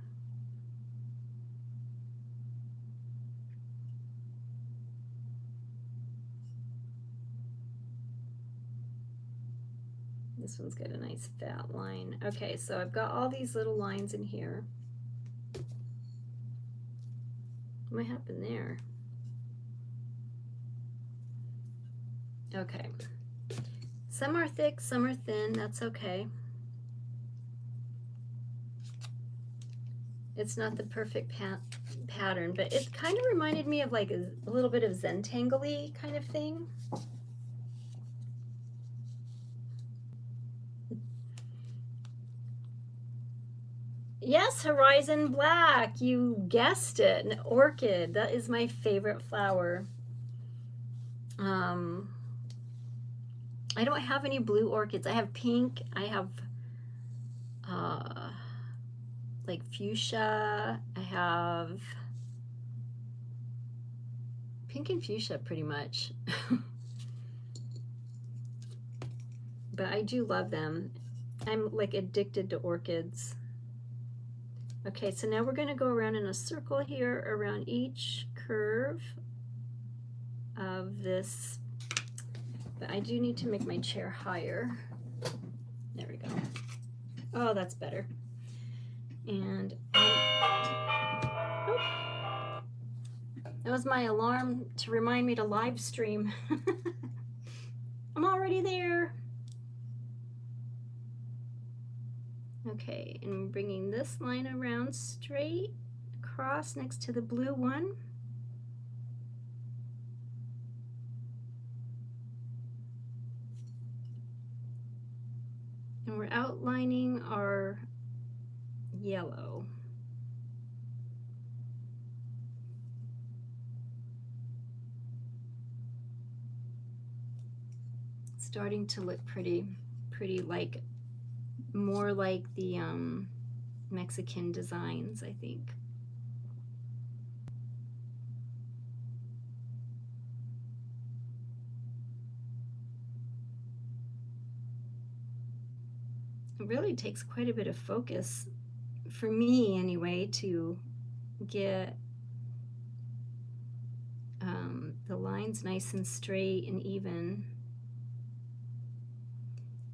This one's got a nice fat line. Okay, so I've got all these little lines in here. What happened there? Okay. Some are thick, some are thin. That's okay. It's not the perfect pattern, but it kind of reminded me of like a little bit of Zentangle-y kind of thing. Yes, Horizon Black, you guessed it, an orchid. That is my favorite flower. I don't have any blue orchids. I have pink, I have like fuchsia, I have pink and fuchsia pretty much. But I do love them. I'm like addicted to orchids. Okay, so now we're going to go around in a circle here around each curve of this, but I do need to make my chair higher. There we go. Oh, that's better. And oh, that was my alarm to remind me to live stream. I'm already there. Okay, and bringing this line around straight across next to the blue one. And we're outlining our yellow. Starting to look pretty like, more like the Mexican designs, I think. It really takes quite a bit of focus, for me anyway, to get the lines nice and straight and even.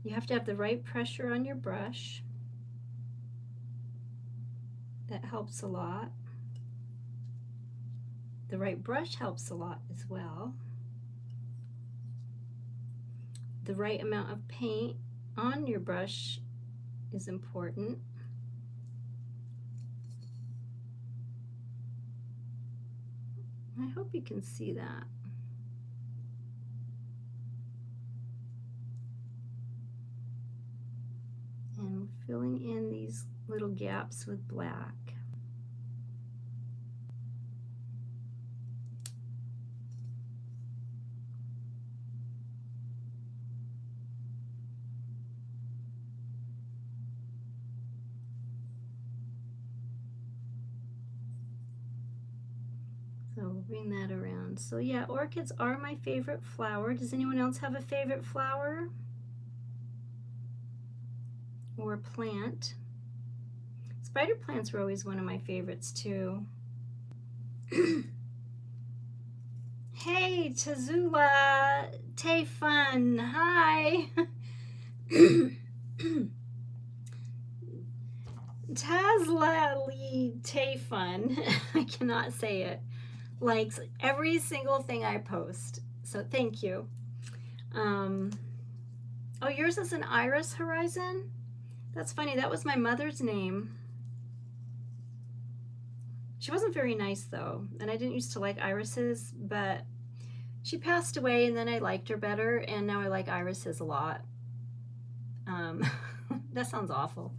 You have to have the right pressure on your brush. That helps a lot. The right brush helps a lot as well. The right amount of paint on your brush is important. I hope you can see that. And filling in these little gaps with black. So we'll bring that around. So yeah, orchids are my favorite flower. Does anyone else have a favorite flower? Or plant? Spider plants were always one of my favorites too. Hey, Tazula, Tay Fun, hi. Tazlali Tay Fun, I cannot say it, likes every single thing I post, so thank you. Oh, yours is an Iris, Horizon? That's funny, that was my mother's name. She wasn't very nice though, and I didn't used to like irises, but she passed away and then I liked her better, and now I like irises a lot. That sounds awful,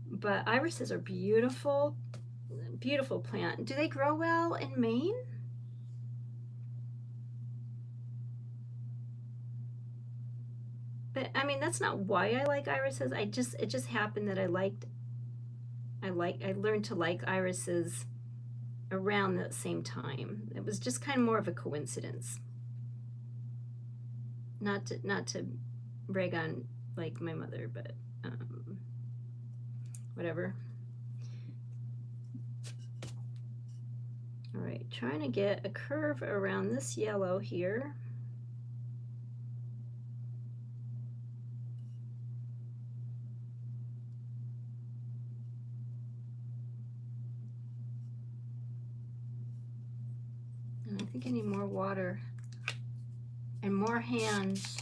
but irises are beautiful, beautiful plant. Do they grow well in Maine? But I mean, that's not why I like irises. It just happened that I learned to like irises around that same time. It was just kind of more of a coincidence. Not to brag on like my mother, but whatever. All right, trying to get a curve around this yellow here. And I think I need more water and more hands.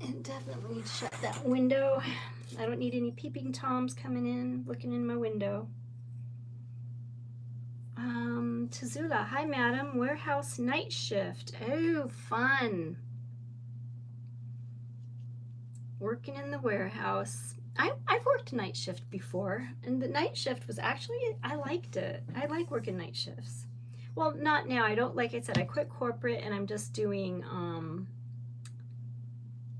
And definitely need to shut that window. I don't need any peeping toms coming in, looking in my window. Tazula, hi madam, warehouse night shift. Oh, fun. Working in the warehouse. I've worked night shift before, and the night shift was actually, I liked it. I like working night shifts. Well, not now. I don't, like I said, I quit corporate and I'm just doing,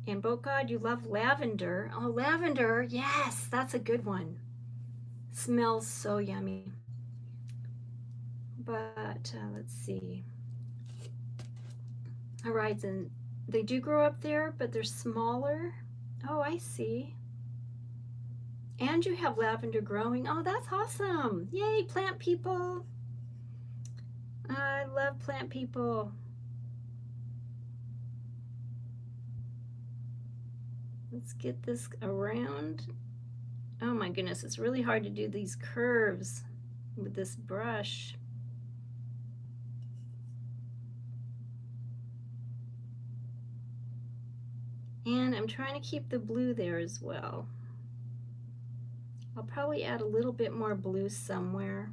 and oh God, you love lavender. Oh, lavender, yes, that's a good one. Smells so yummy. But let's see. Horizon, they do grow up there, but they're smaller. Oh, I see. And you have lavender growing. Oh, that's awesome. Yay, plant people. I love plant people. Let's get this around. Oh my goodness, it's really hard to do these curves with this brush. And I'm trying to keep the blue there as well. I'll probably add a little bit more blue somewhere.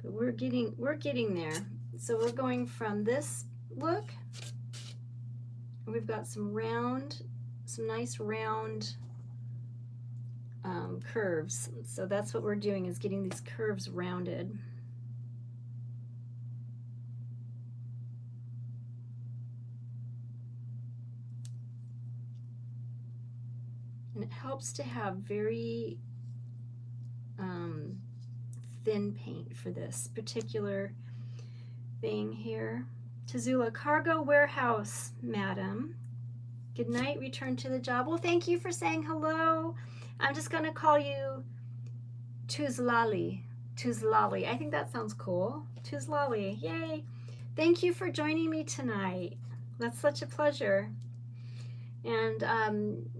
But we're getting there. So we're going from this look. We've got some nice round curves. So that's what we're doing, is getting these curves rounded. And it helps to have very thin paint for this particular thing here. Tazula, cargo warehouse, madam. Good night, return to the job. Well, thank you for saying hello. I'm just gonna call you Tuzlali. Tuzlali, I think that sounds cool. Tuzlali, yay. Thank you for joining me tonight. That's such a pleasure. And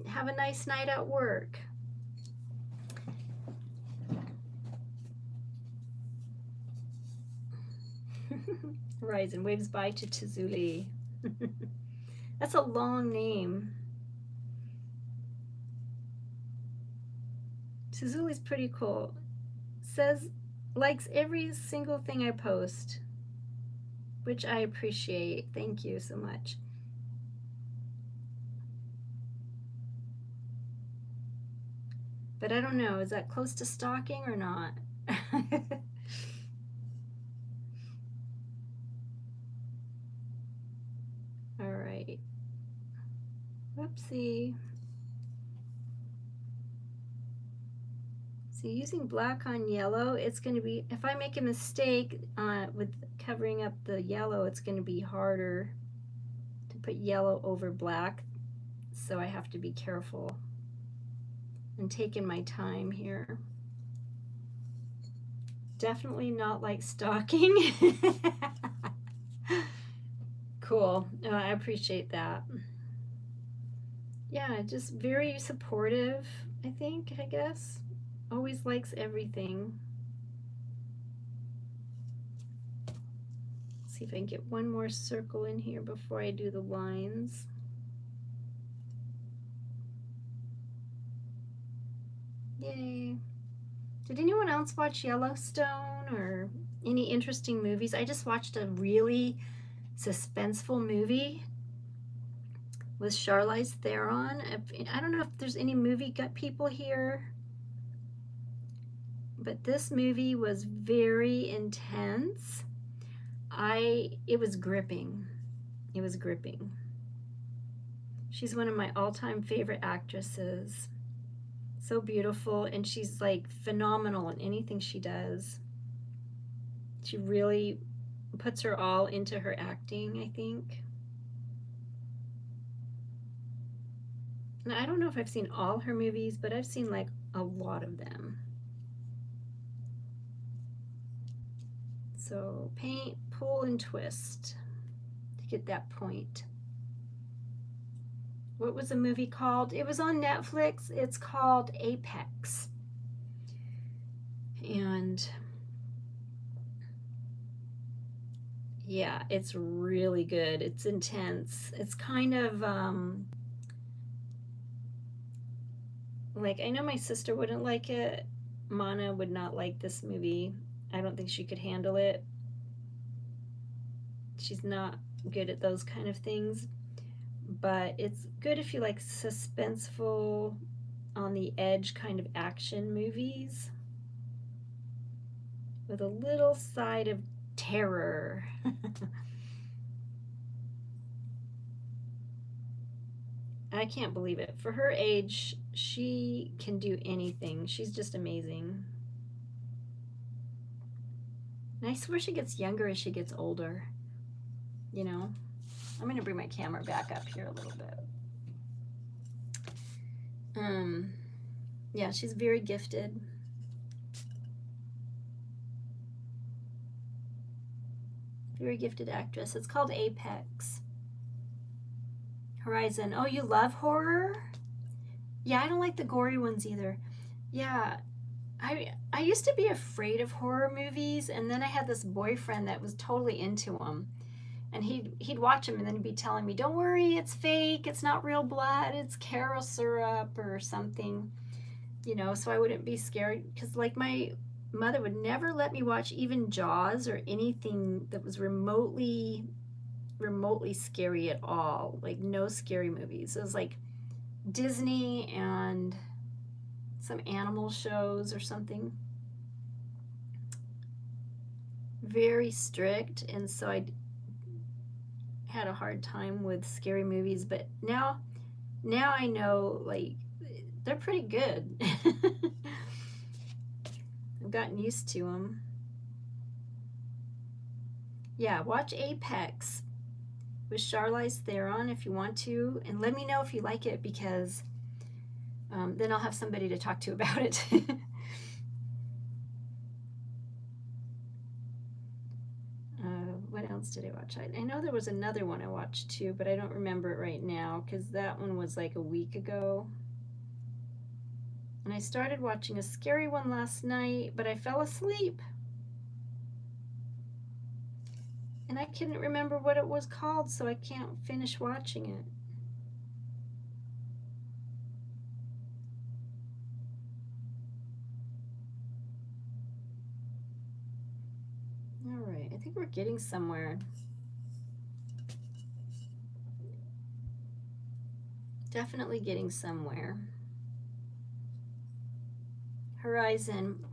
have a nice night at work. Horizon waves bye to Tazuli. That's a long name. Tazuli's pretty cool. Says, likes every single thing I post, which I appreciate. Thank you so much. But I don't know, is that close to stalking or not? All right. Whoopsie. So using black on yellow, it's going to be, if I make a mistake with covering up the yellow, it's going to be harder to put yellow over black. So I have to be careful and taking my time here. Definitely not like stalking. Cool. I appreciate that. Yeah, just very supportive, I guess. Always likes everything. See if I can get one more circle in here before I do the lines. Yay. Did anyone else watch Yellowstone or any interesting movies? I just watched a really suspenseful movie with Charlize Theron. I don't know if there's any movie gut people here, but this movie was very intense. It was gripping. It was gripping. She's one of my all-time favorite actresses. So beautiful, and she's like phenomenal in anything she does. She really puts her all into her acting, I think. And I don't know if I've seen all her movies, but I've seen like a lot of them. So paint, pull, and twist to get that point. What was the movie called? It was on Netflix. It's called Apex. And yeah, it's really good. It's intense. It's kind of like, I know my sister wouldn't like it. Mana would not like this movie. I don't think she could handle it. She's not good at those kind of things. But it's good if you like suspenseful, on the edge kind of action movies with a little side of terror. I can't believe it. For her age, she can do anything. She's just amazing. And I swear she gets younger as she gets older. You know? I'm going to bring my camera back up here a little bit. Yeah, she's very gifted. Very gifted actress. It's called Apex. Horizon. Oh, you love horror? Yeah, I don't like the gory ones either. Yeah, I used to be afraid of horror movies, and then I had this boyfriend that was totally into them. And he'd watch them, and then he'd be telling me, "Don't worry, it's fake. It's not real blood. It's carob syrup or something." You know, so I wouldn't be scared, because like my mother would never let me watch even Jaws or anything that was remotely scary at all. Like, no scary movies. It was like Disney and some animal shows or something. Very strict, and so I had a hard time with scary movies. But now I know, like, they're pretty good. I've gotten used to them. Yeah, watch Apex with Charlize Theron if you want to, and let me know if you like it, because then I'll have somebody to talk to about it. What else did I watch? I know there was another one I watched too, but I don't remember it right now, because that one was like a week ago. And I started watching a scary one last night, but I fell asleep. And I couldn't remember what it was called, so I can't finish watching it. All right, I think we're getting somewhere. Definitely getting somewhere. Horizon.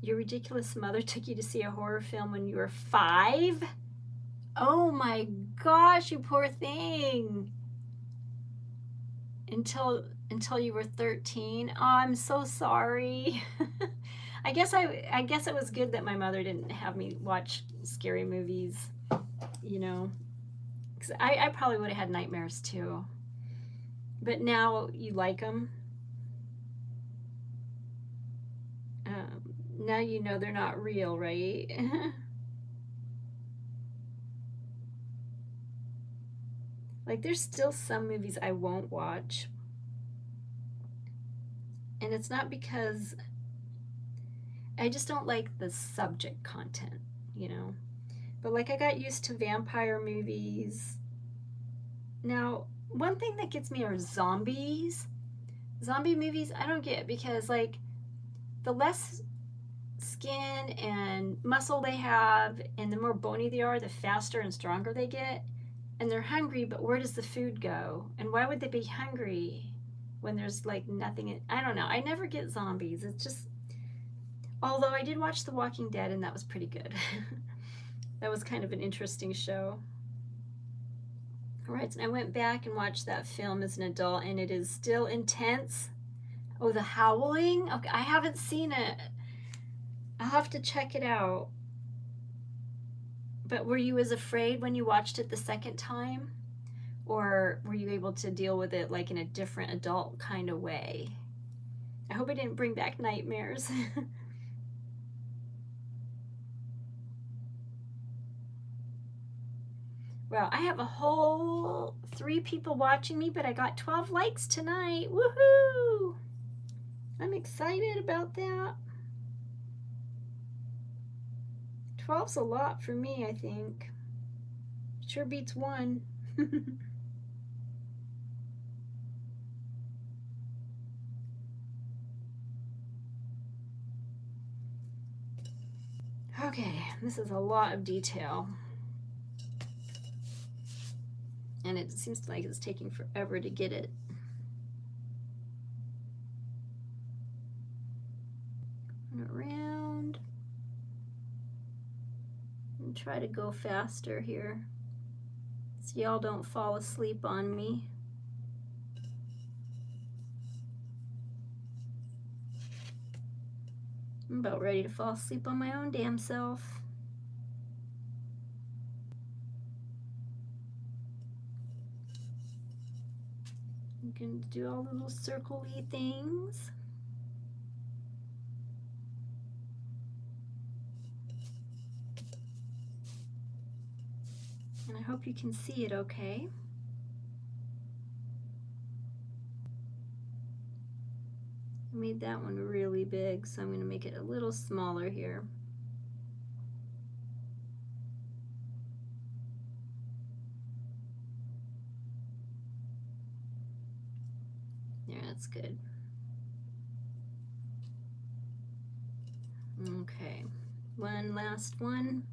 Your ridiculous mother took you to see a horror film when you were 5? Oh my gosh, you poor thing. Until you were 13. Oh, I'm so sorry. I guess it was good that my mother didn't have me watch scary movies, you know, because I probably would have had nightmares too. But now you like them. Now you know they're not real, right? Like, there's still some movies I won't watch. And it's not because I just don't like the subject content, you know? But like, I got used to vampire movies. Now, one thing that gets me are zombies. Zombie movies, I don't get, because like, the less skin and muscle they have and the more bony they are, the faster and stronger they get. And they're hungry, but where does the food go? And why would they be hungry when there's like nothing? I don't know. I never get zombies. It's just, although I did watch The Walking Dead, and that was pretty good. That was kind of an interesting show. All right, so I went back and watched that film as an adult, and it is still intense. Oh, The Howling? Okay, I haven't seen it. I'll have to check it out. But were you as afraid when you watched it the second time? Or were you able to deal with it like in a different adult kind of way? I hope it didn't bring back nightmares. Well, I have a whole 3 people watching me, but I got 12 likes tonight. Woohoo! I'm excited about that. 12's a lot for me, I think. Sure beats 1. Okay, this is a lot of detail. And it seems like it's taking forever to get it. Around. And try to go faster here, so y'all don't fall asleep on me. I'm about ready to fall asleep on my own damn self. You can do all the little circle-y things. And I hope you can see it okay. I made that one really big, so I'm going to make it a little smaller here. There, that's good. Okay, one last one.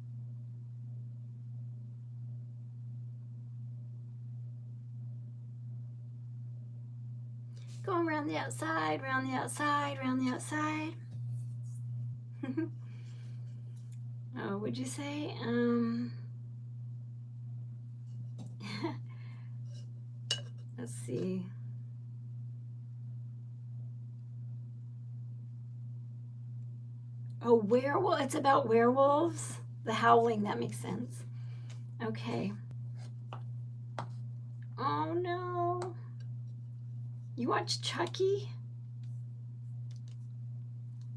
Going around the outside, around the outside, around the outside. Oh, would you say? Let's see. Oh, werewolf. It's about werewolves. The howling, that makes sense. Okay. Oh no. You watch Chucky?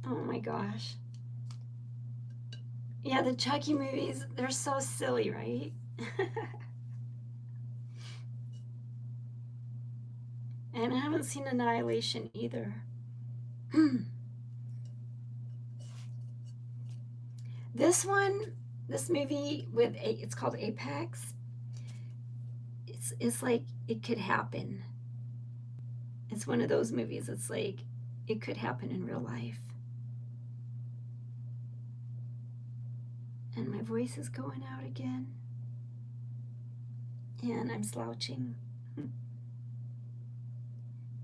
Oh my gosh. Yeah, the Chucky movies, they're so silly, right? And I haven't seen Annihilation either. This movie with it's called Apex. It's like it could happen. It's one of those movies. It's like it could happen in real life. And my voice is going out again. And I'm slouching.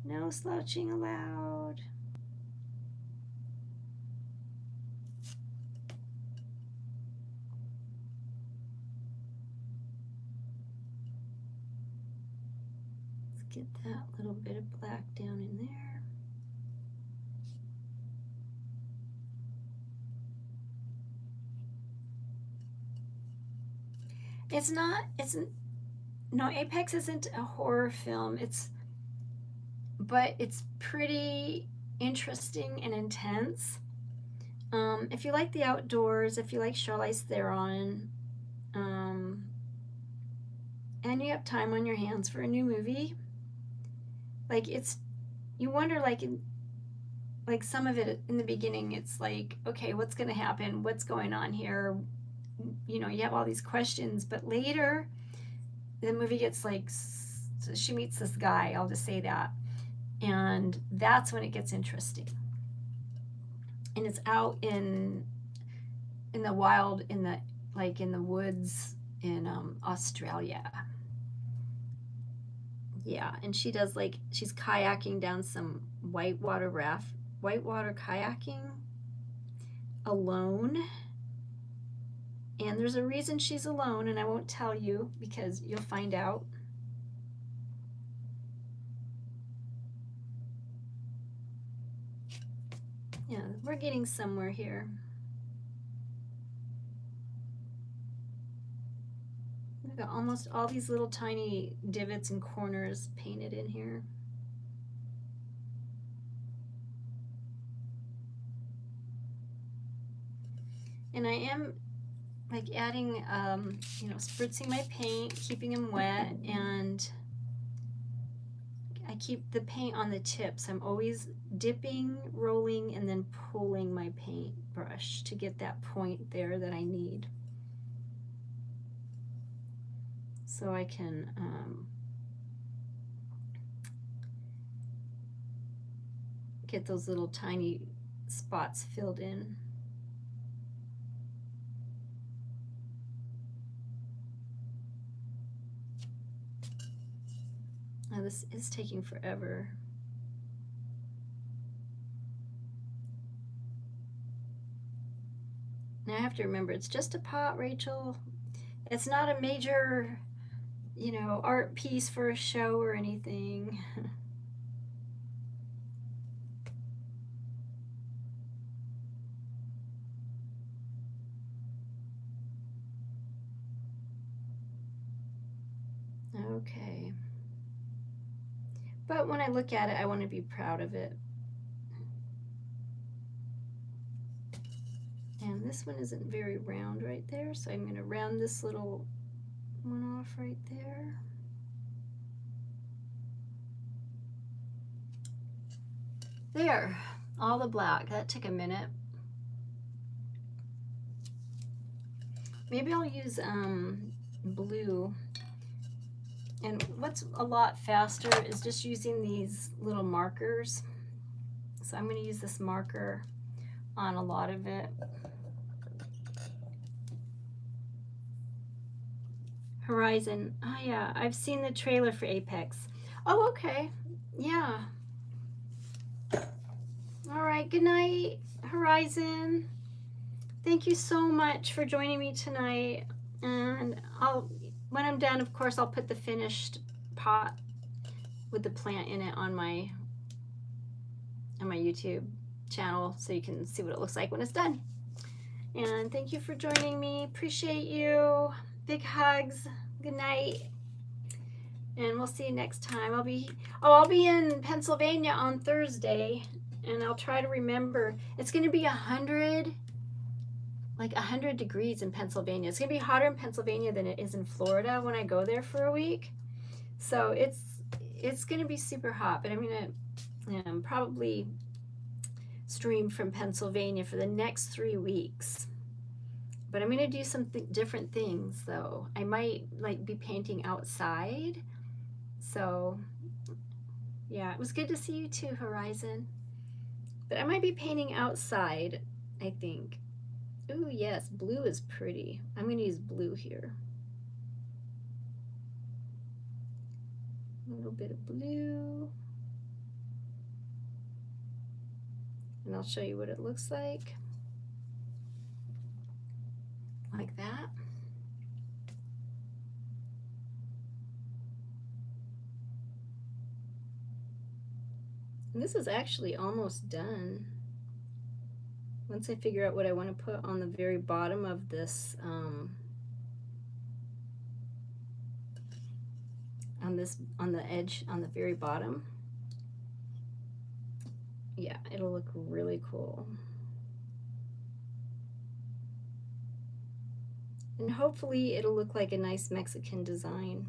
No slouching allowed. Let's get that little bit of black down in there. No, Apex isn't a horror film. But it's pretty interesting and intense. If you like the outdoors, if you like Charlize Theron, and you have time on your hands for a new movie, like you wonder, like some of it in the beginning, it's like, okay, what's going to happen? What's going on here? You have all these questions, but later the movie gets she meets this guy, I'll just say that, and that's when it gets interesting. And it's out in the wild, in the woods in Australia. Yeah, and she does she's kayaking down some whitewater kayaking alone. And there's a reason she's alone, and I won't tell you because you'll find out. Yeah, we're getting somewhere here. We've got almost all these little tiny divots and corners painted in here. And I am like adding, you know, spritzing my paint, keeping them wet, and I keep the paint on the tips. I'm always dipping, rolling, and then pulling my paint brush to get that point there that I need. So I can get those little tiny spots filled in. Now this is taking forever. Now I have to remember, it's just a pot, Rachel. It's not a major, you know, art piece for a show or anything. Okay. But when I look at it, I want to be proud of it. And this one isn't very round right there, so I'm going to round this little one off right there. There, all the black. That took a minute. Maybe I'll use blue. And what's a lot faster is just using these little markers. So I'm going to use this marker on a lot of it. Horizon. Oh yeah, I've seen the trailer for Apex. Oh, okay. Yeah. All right, good night, Horizon. Thank you so much for joining me tonight. And when I'm done, of course, I'll put the finished pot with the plant in it on my YouTube channel so you can see what it looks like when it's done. And thank you for joining me. Appreciate you. Big hugs. Good night. And we'll see you next time. I'll be in Pennsylvania on Thursday, and I'll try to remember. It's going to be 100 degrees in Pennsylvania. It's going to be hotter in Pennsylvania than it is in Florida when I go there for a week. So it's going to be super hot, but I'm going to probably stream from Pennsylvania for the next 3 weeks. But I'm going to do some different things, though. I might be painting outside. So yeah, it was good to see you too, Horizon. But I might be painting outside, I think. Ooh, yes, blue is pretty. I'm going to use blue here. A little bit of blue. And I'll show you what it looks like. Like that. And this is actually almost done. Once I figure out what I want to put on the very bottom of this, on the edge, on the very bottom, yeah, it'll look really cool. And hopefully it'll look like a nice Mexican design.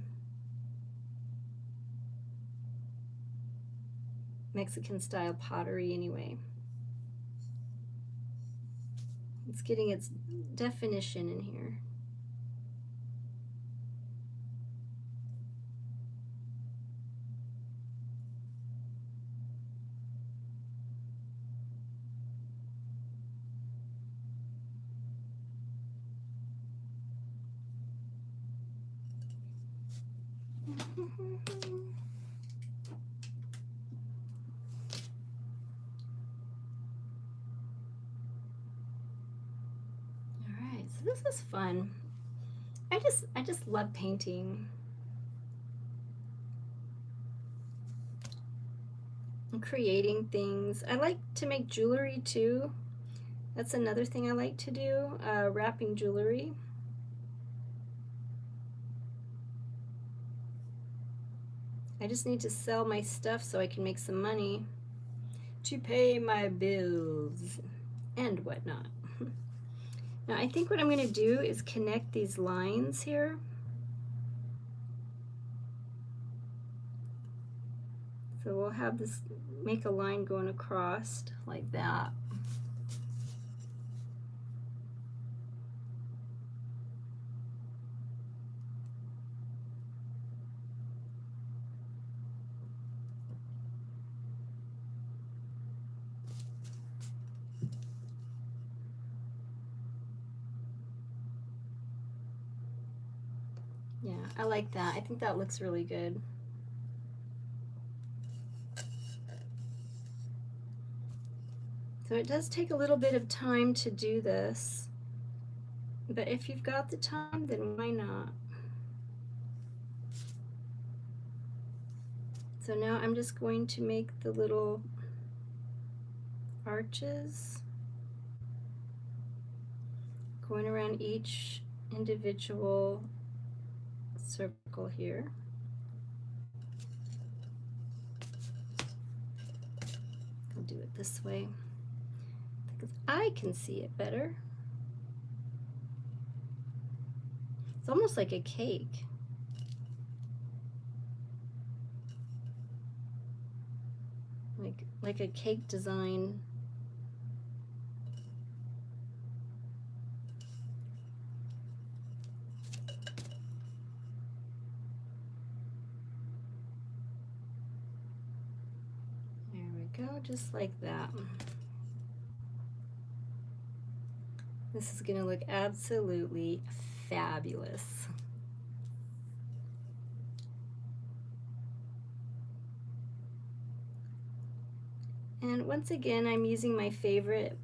Mexican style pottery anyway. It's getting its definition in here. So this is fun. I just love painting. And creating things. I like to make jewelry too. That's another thing I like to do, wrapping jewelry. I just need to sell my stuff so I can make some money to pay my bills and whatnot. Now I think what I'm going to do is connect these lines here. So we'll have this, make a line going across like that. Yeah, I like that. I think that looks really good. So it does take a little bit of time to do this, but if you've got the time, then why not? So now I'm just going to make the little arches going around each individual circle here. I'll do it this way because I can see it better. It's almost like a cake. Like a cake design. There we go, just like that. This is going to look absolutely fabulous. And once again, I'm using my favorite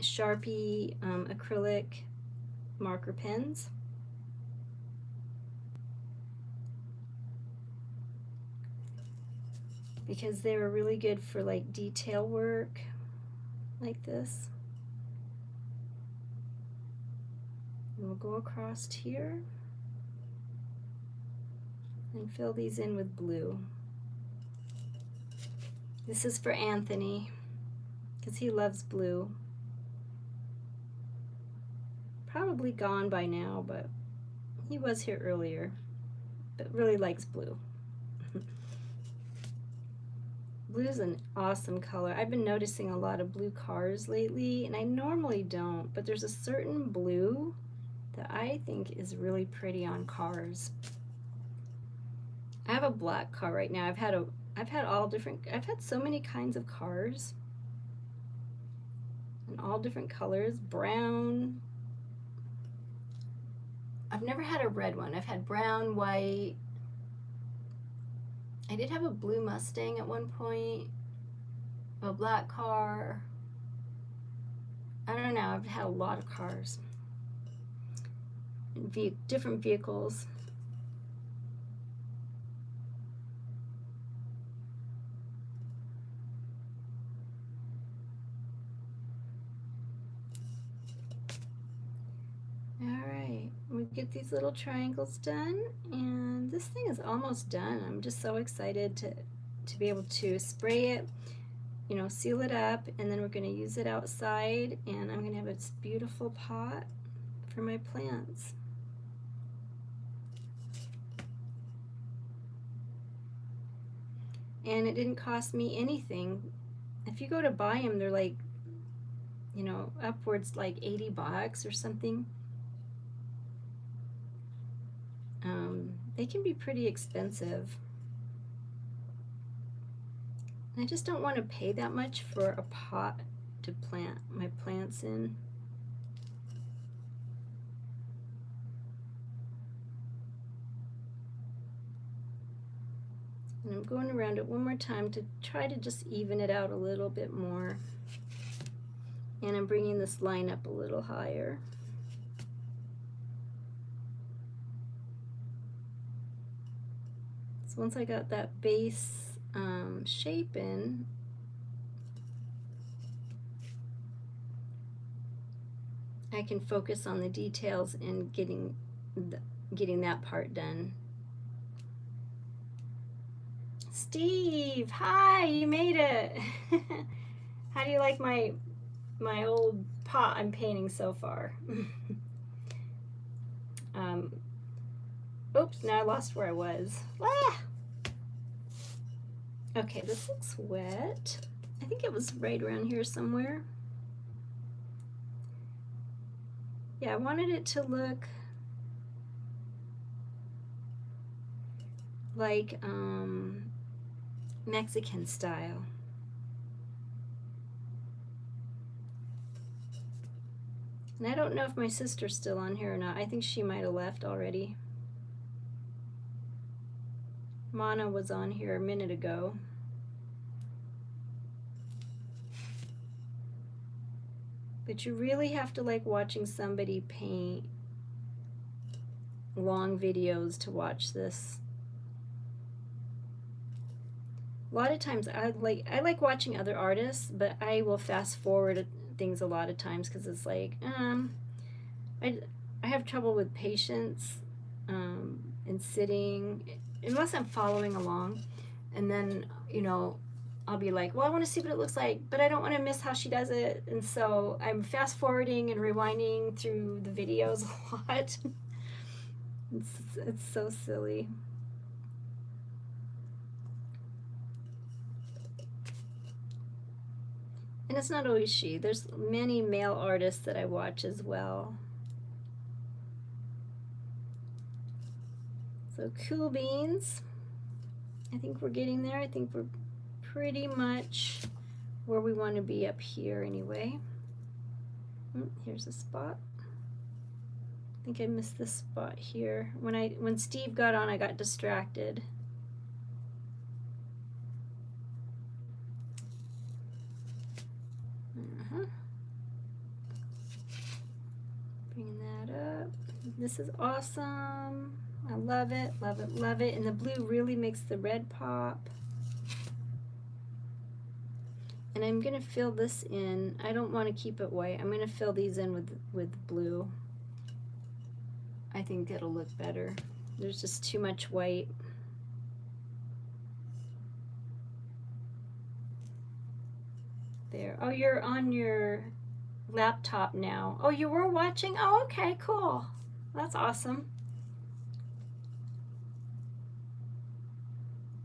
Sharpie acrylic marker pens. Because they were really good for like detail work like this. And we'll go across here and fill these in with blue. This is for Anthony because he loves blue. Probably gone by now, but he was here earlier, but really likes blue. Blue's an awesome color. I've been noticing a lot of blue cars lately, and I normally don't, but there's a certain blue that I think is really pretty on cars. I have a black car right now. I've had so many kinds of cars in all different colors, brown. I've never had a red one. I've had brown, white. I did have a blue Mustang at one point, a black car. I don't know, I've had a lot of cars, and different vehicles. Alright, we get these little triangles done, and this thing is almost done. I'm just so excited to be able to spray it, you know, seal it up, and then we're going to use it outside, and I'm going to have this beautiful pot for my plants. And it didn't cost me anything. If you go to buy them, they're like, you know, upwards like $80 or something. They can be pretty expensive. I just don't want to pay that much for a pot to plant my plants in. And I'm going around it one more time to try to just even it out a little bit more. And I'm bringing this line up a little higher. So once I got that base shape in, I can focus on the details and getting that part done. Steve, hi, you made it. How do you like my my old pot I'm painting so far. Oops, now I lost where I was. Ah! Okay, this looks wet. I think it was right around here somewhere. Yeah, I wanted it to look like Mexican style. And I don't know if my sister's still on here or not. I think she might have left already. Mana was on here a minute ago. But you really have to like watching somebody paint long videos to watch this. A lot of times I like watching other artists, but I will fast forward things a lot of times because it's like I have trouble with patience and sitting unless I'm following along, and then I'll be like, well, I want to see what it looks like, but I don't want to miss how she does it, and so I'm fast forwarding and rewinding through the videos a lot. It's so silly. And it's not always she. There's many male artists that I watch as well. So cool beans. I think we're getting there. I think we're pretty much where we want to be up here anyway. Here's a spot. I think I missed this spot here. When Steve got on, I got distracted. Bringing that up. This is awesome. I love it, love it, love it. And the blue really makes the red pop. And I'm gonna fill this in. I don't want to keep it white. I'm gonna fill these in with blue. I think it'll look better. There's just too much white. There. Oh, you're on your laptop now. Oh, you were watching? Oh, okay, cool. That's awesome.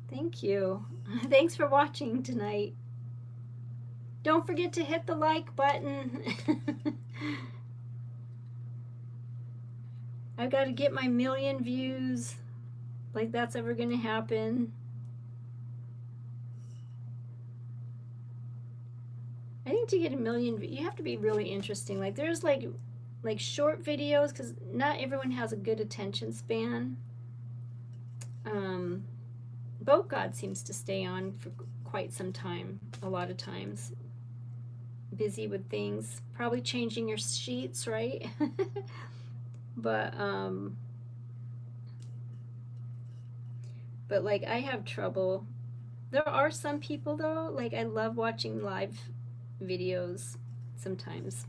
Thank you. Thanks for watching tonight. Don't forget to hit the like button. I've got to get my 1,000,000 views. Like that's ever gonna happen. I think to get 1,000,000, you have to be really interesting. Like there's like short videos, because not everyone has a good attention span. Boat God seems to stay on for quite some time, a lot of times. Busy with things, probably changing your sheets, right? But like I have trouble. There are some people though, like I love watching live videos sometimes,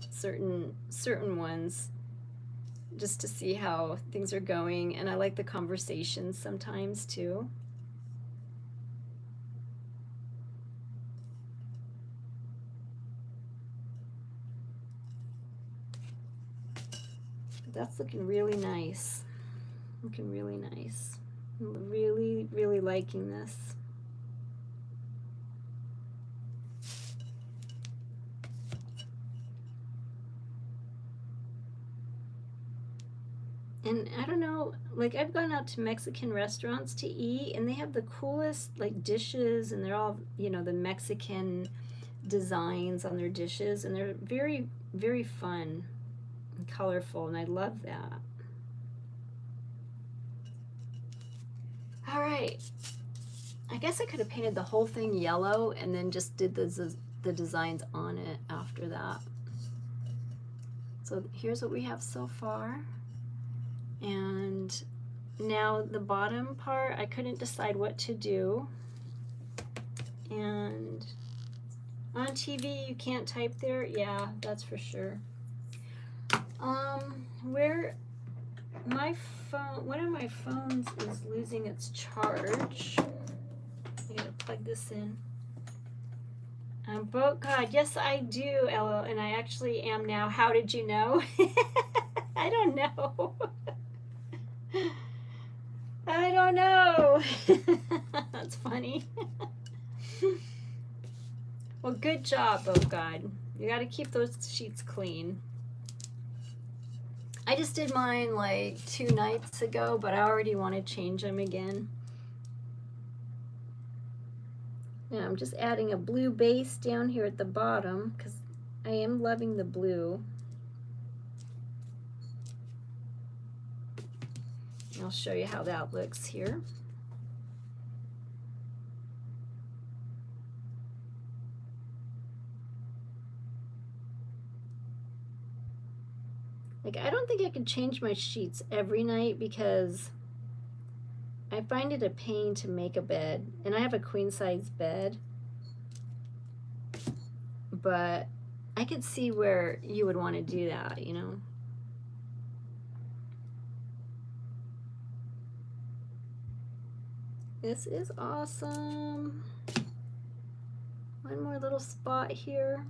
certain ones, just to see how things are going, and I like the conversations sometimes too. But that's looking really nice. Looking really nice. I'm really, really liking this. And I don't know, like I've gone out to Mexican restaurants to eat, and they have the coolest like dishes, and they're all, the Mexican designs on their dishes, and they're very, very fun and colorful, and I love that. All right. I guess I could have painted the whole thing yellow and then just did the designs on it after that. So here's what we have so far. And now the bottom part, I couldn't decide what to do. And on TV, you can't type there. Yeah, that's for sure. Where my phone, one of my phones is losing its charge. I gotta plug this in. Boat God, yes I do, Ella, and I actually am now. How did you know? I don't know. I don't know. That's funny. Well, good job, Boat God. You got to keep those sheets clean. I just did mine like 2 nights ago, but I already want to change them again. Now I'm just adding a blue base down here at the bottom because I am loving the blue. I'll show you how that looks here. Like, I don't think I can change my sheets every night because I find it a pain to make a bed, and I have a queen size bed, but I could see where you would want to do that, you know. This is awesome. One more little spot here.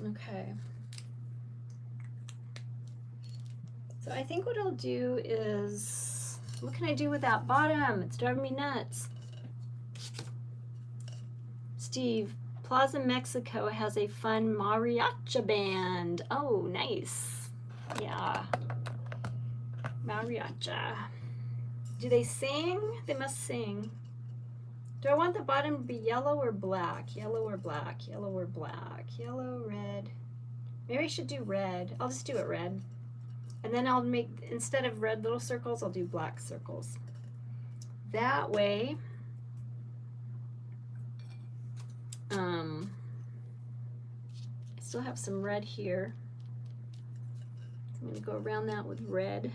Okay. So I think what I'll do is, what can I do with that bottom? It's driving me nuts. Steve, Plaza Mexico has a fun mariachi band. Oh, nice. Yeah. Mariachi. Do they sing? They must sing. Do I want the bottom to be yellow or black? Yellow or black? Yellow or black? Yellow, red. Maybe I should do red. I'll just do it red. And then I'll make, instead of red little circles, I'll do black circles. That way, I still have some red here. I'm going to go around that with red.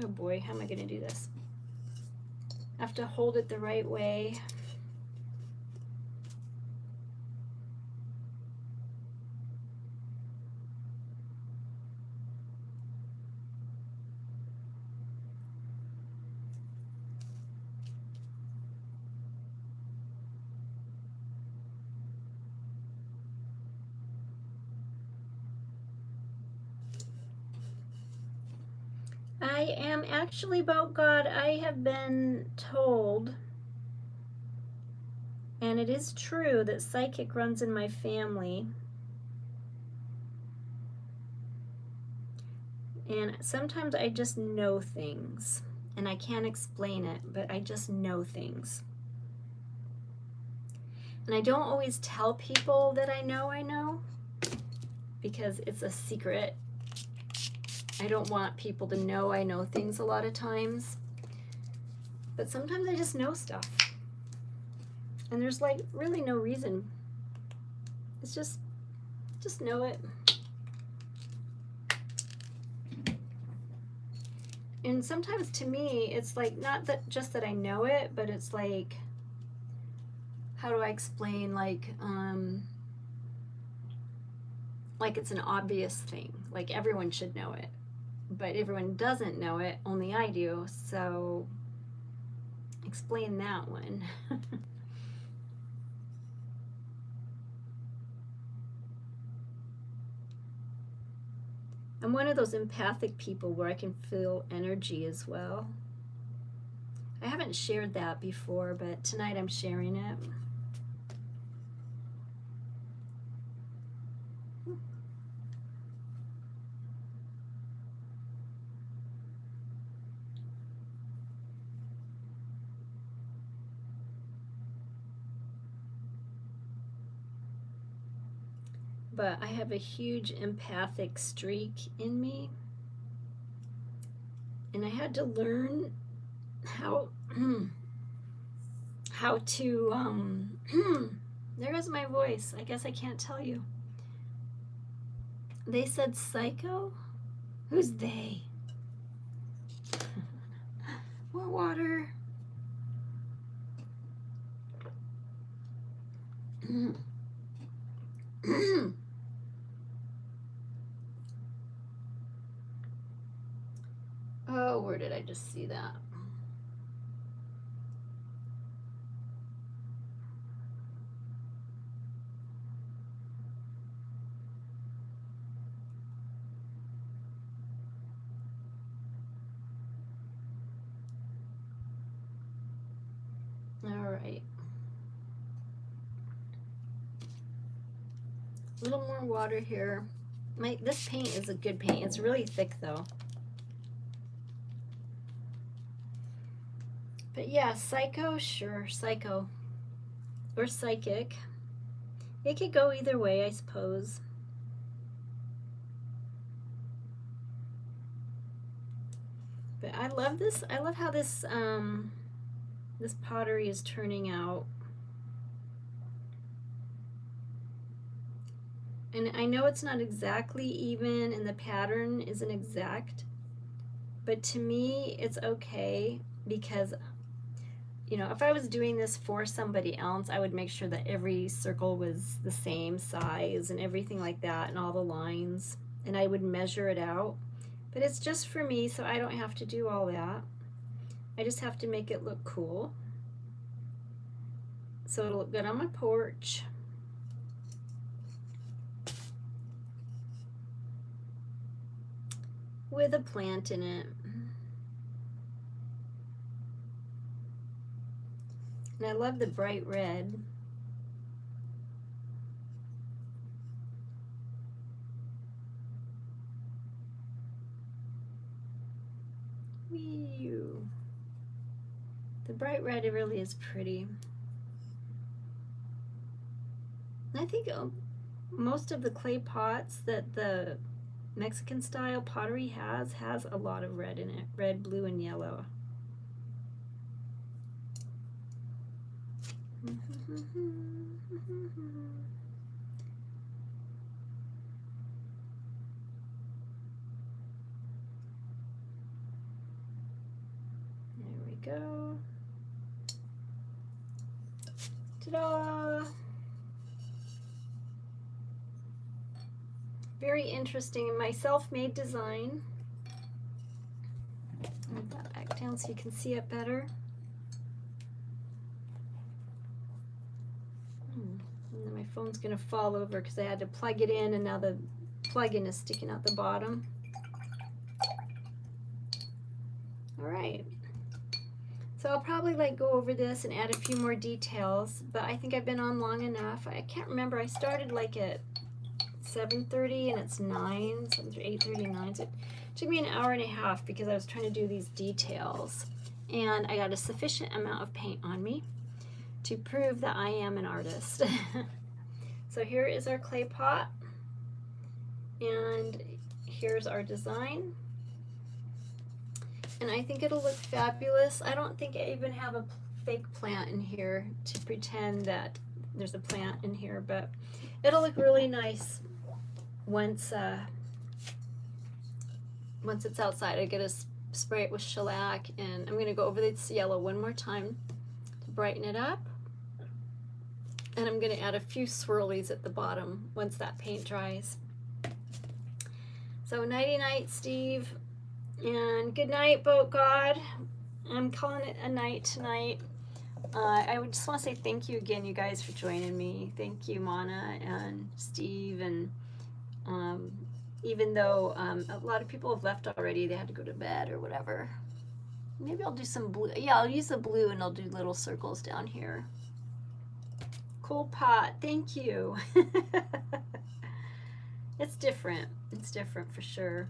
Oh boy, how am I going to do this? I have to hold it the right way. I am actually, Boat God, I have been told, and it is true, that psychic runs in my family. And sometimes I just know things, and I can't explain it, but I just know things. And I don't always tell people that I know, because it's a secret. I don't want people to know I know things a lot of times. But sometimes I just know stuff. And there's like really no reason. It's just know it. And sometimes to me, it's like not that just that I know it, but it's like, how do I explain, like it's an obvious thing, like everyone should know it, but everyone doesn't know it, only I do, so explain that one. I'm one of those empathic people where I can feel energy as well. I haven't shared that before, but tonight I'm sharing it. But I have a huge empathic streak in me, and I had to learn how to there goes my voice. I guess I can't tell you. They said psycho? Who's they? More water. Oh, where did I just see that? All right. A little more water here. This paint is a good paint. It's really thick though. But yeah, psycho, sure, psycho. Or psychic. It could go either way, I suppose. But I love this. I love how this this pottery is turning out. And I know it's not exactly even and the pattern isn't exact, but to me it's okay because, you know, if I was doing this for somebody else, I would make sure that every circle was the same size and everything like that and all the lines, and I would measure it out. But it's just for me, so I don't have to do all that. I just have to make it look cool. So it'll look good on my porch. With a plant in it. And I love the bright red. Wee-oo. The bright red, it really is pretty. I think most of the clay pots that the Mexican style pottery has a lot of red in it. Red, blue, and yellow. There we go. Ta-da! Very interesting. My self-made design. Move that back down so you can see it better. And then my phone's going to fall over because I had to plug it in and now the plug-in is sticking out the bottom. All right. So I'll probably go over this and add a few more details, but I think I've been on long enough. I can't remember. I started at 7:30 and it's 9, 8:30, 9. So it took me an hour and a half because I was trying to do these details. And I got a sufficient amount of paint on me to prove that I am an artist. So here is our clay pot. And here's our design. And I think it'll look fabulous. I don't think I even have a fake plant in here to pretend that there's a plant in here, but it'll look really nice once it's outside. I gotta spray it with shellac, and I'm gonna go over this yellow one more time to brighten it up. And I'm gonna add a few swirlies at the bottom once that paint dries. So nighty night, Steve, and good night, Boat God. I'm calling it a night tonight. I would just want to say thank you again, you guys, for joining me. Thank you, Mana and Steve, and even though a lot of people have left already, they had to go to bed or whatever. Maybe I'll do some blue. Yeah, I'll use the blue and I'll do little circles down here. Cool pot, thank you. It's different. It's different for sure,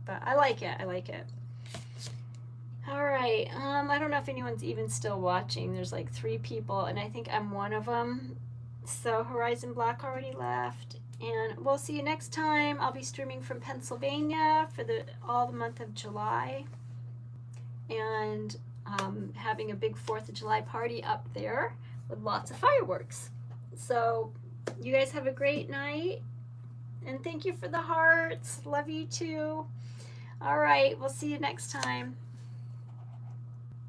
but I like it. I like it. All right. I don't know if anyone's even still watching. There's 3 people, and I think I'm one of them. So Horizon Black already left, and we'll see you next time. I'll be streaming from Pennsylvania for all the month of July, and having a big 4th of July party up there with lots of fireworks. So you guys have a great night, and thank you for the hearts. Love you too. All right, we'll see you next time.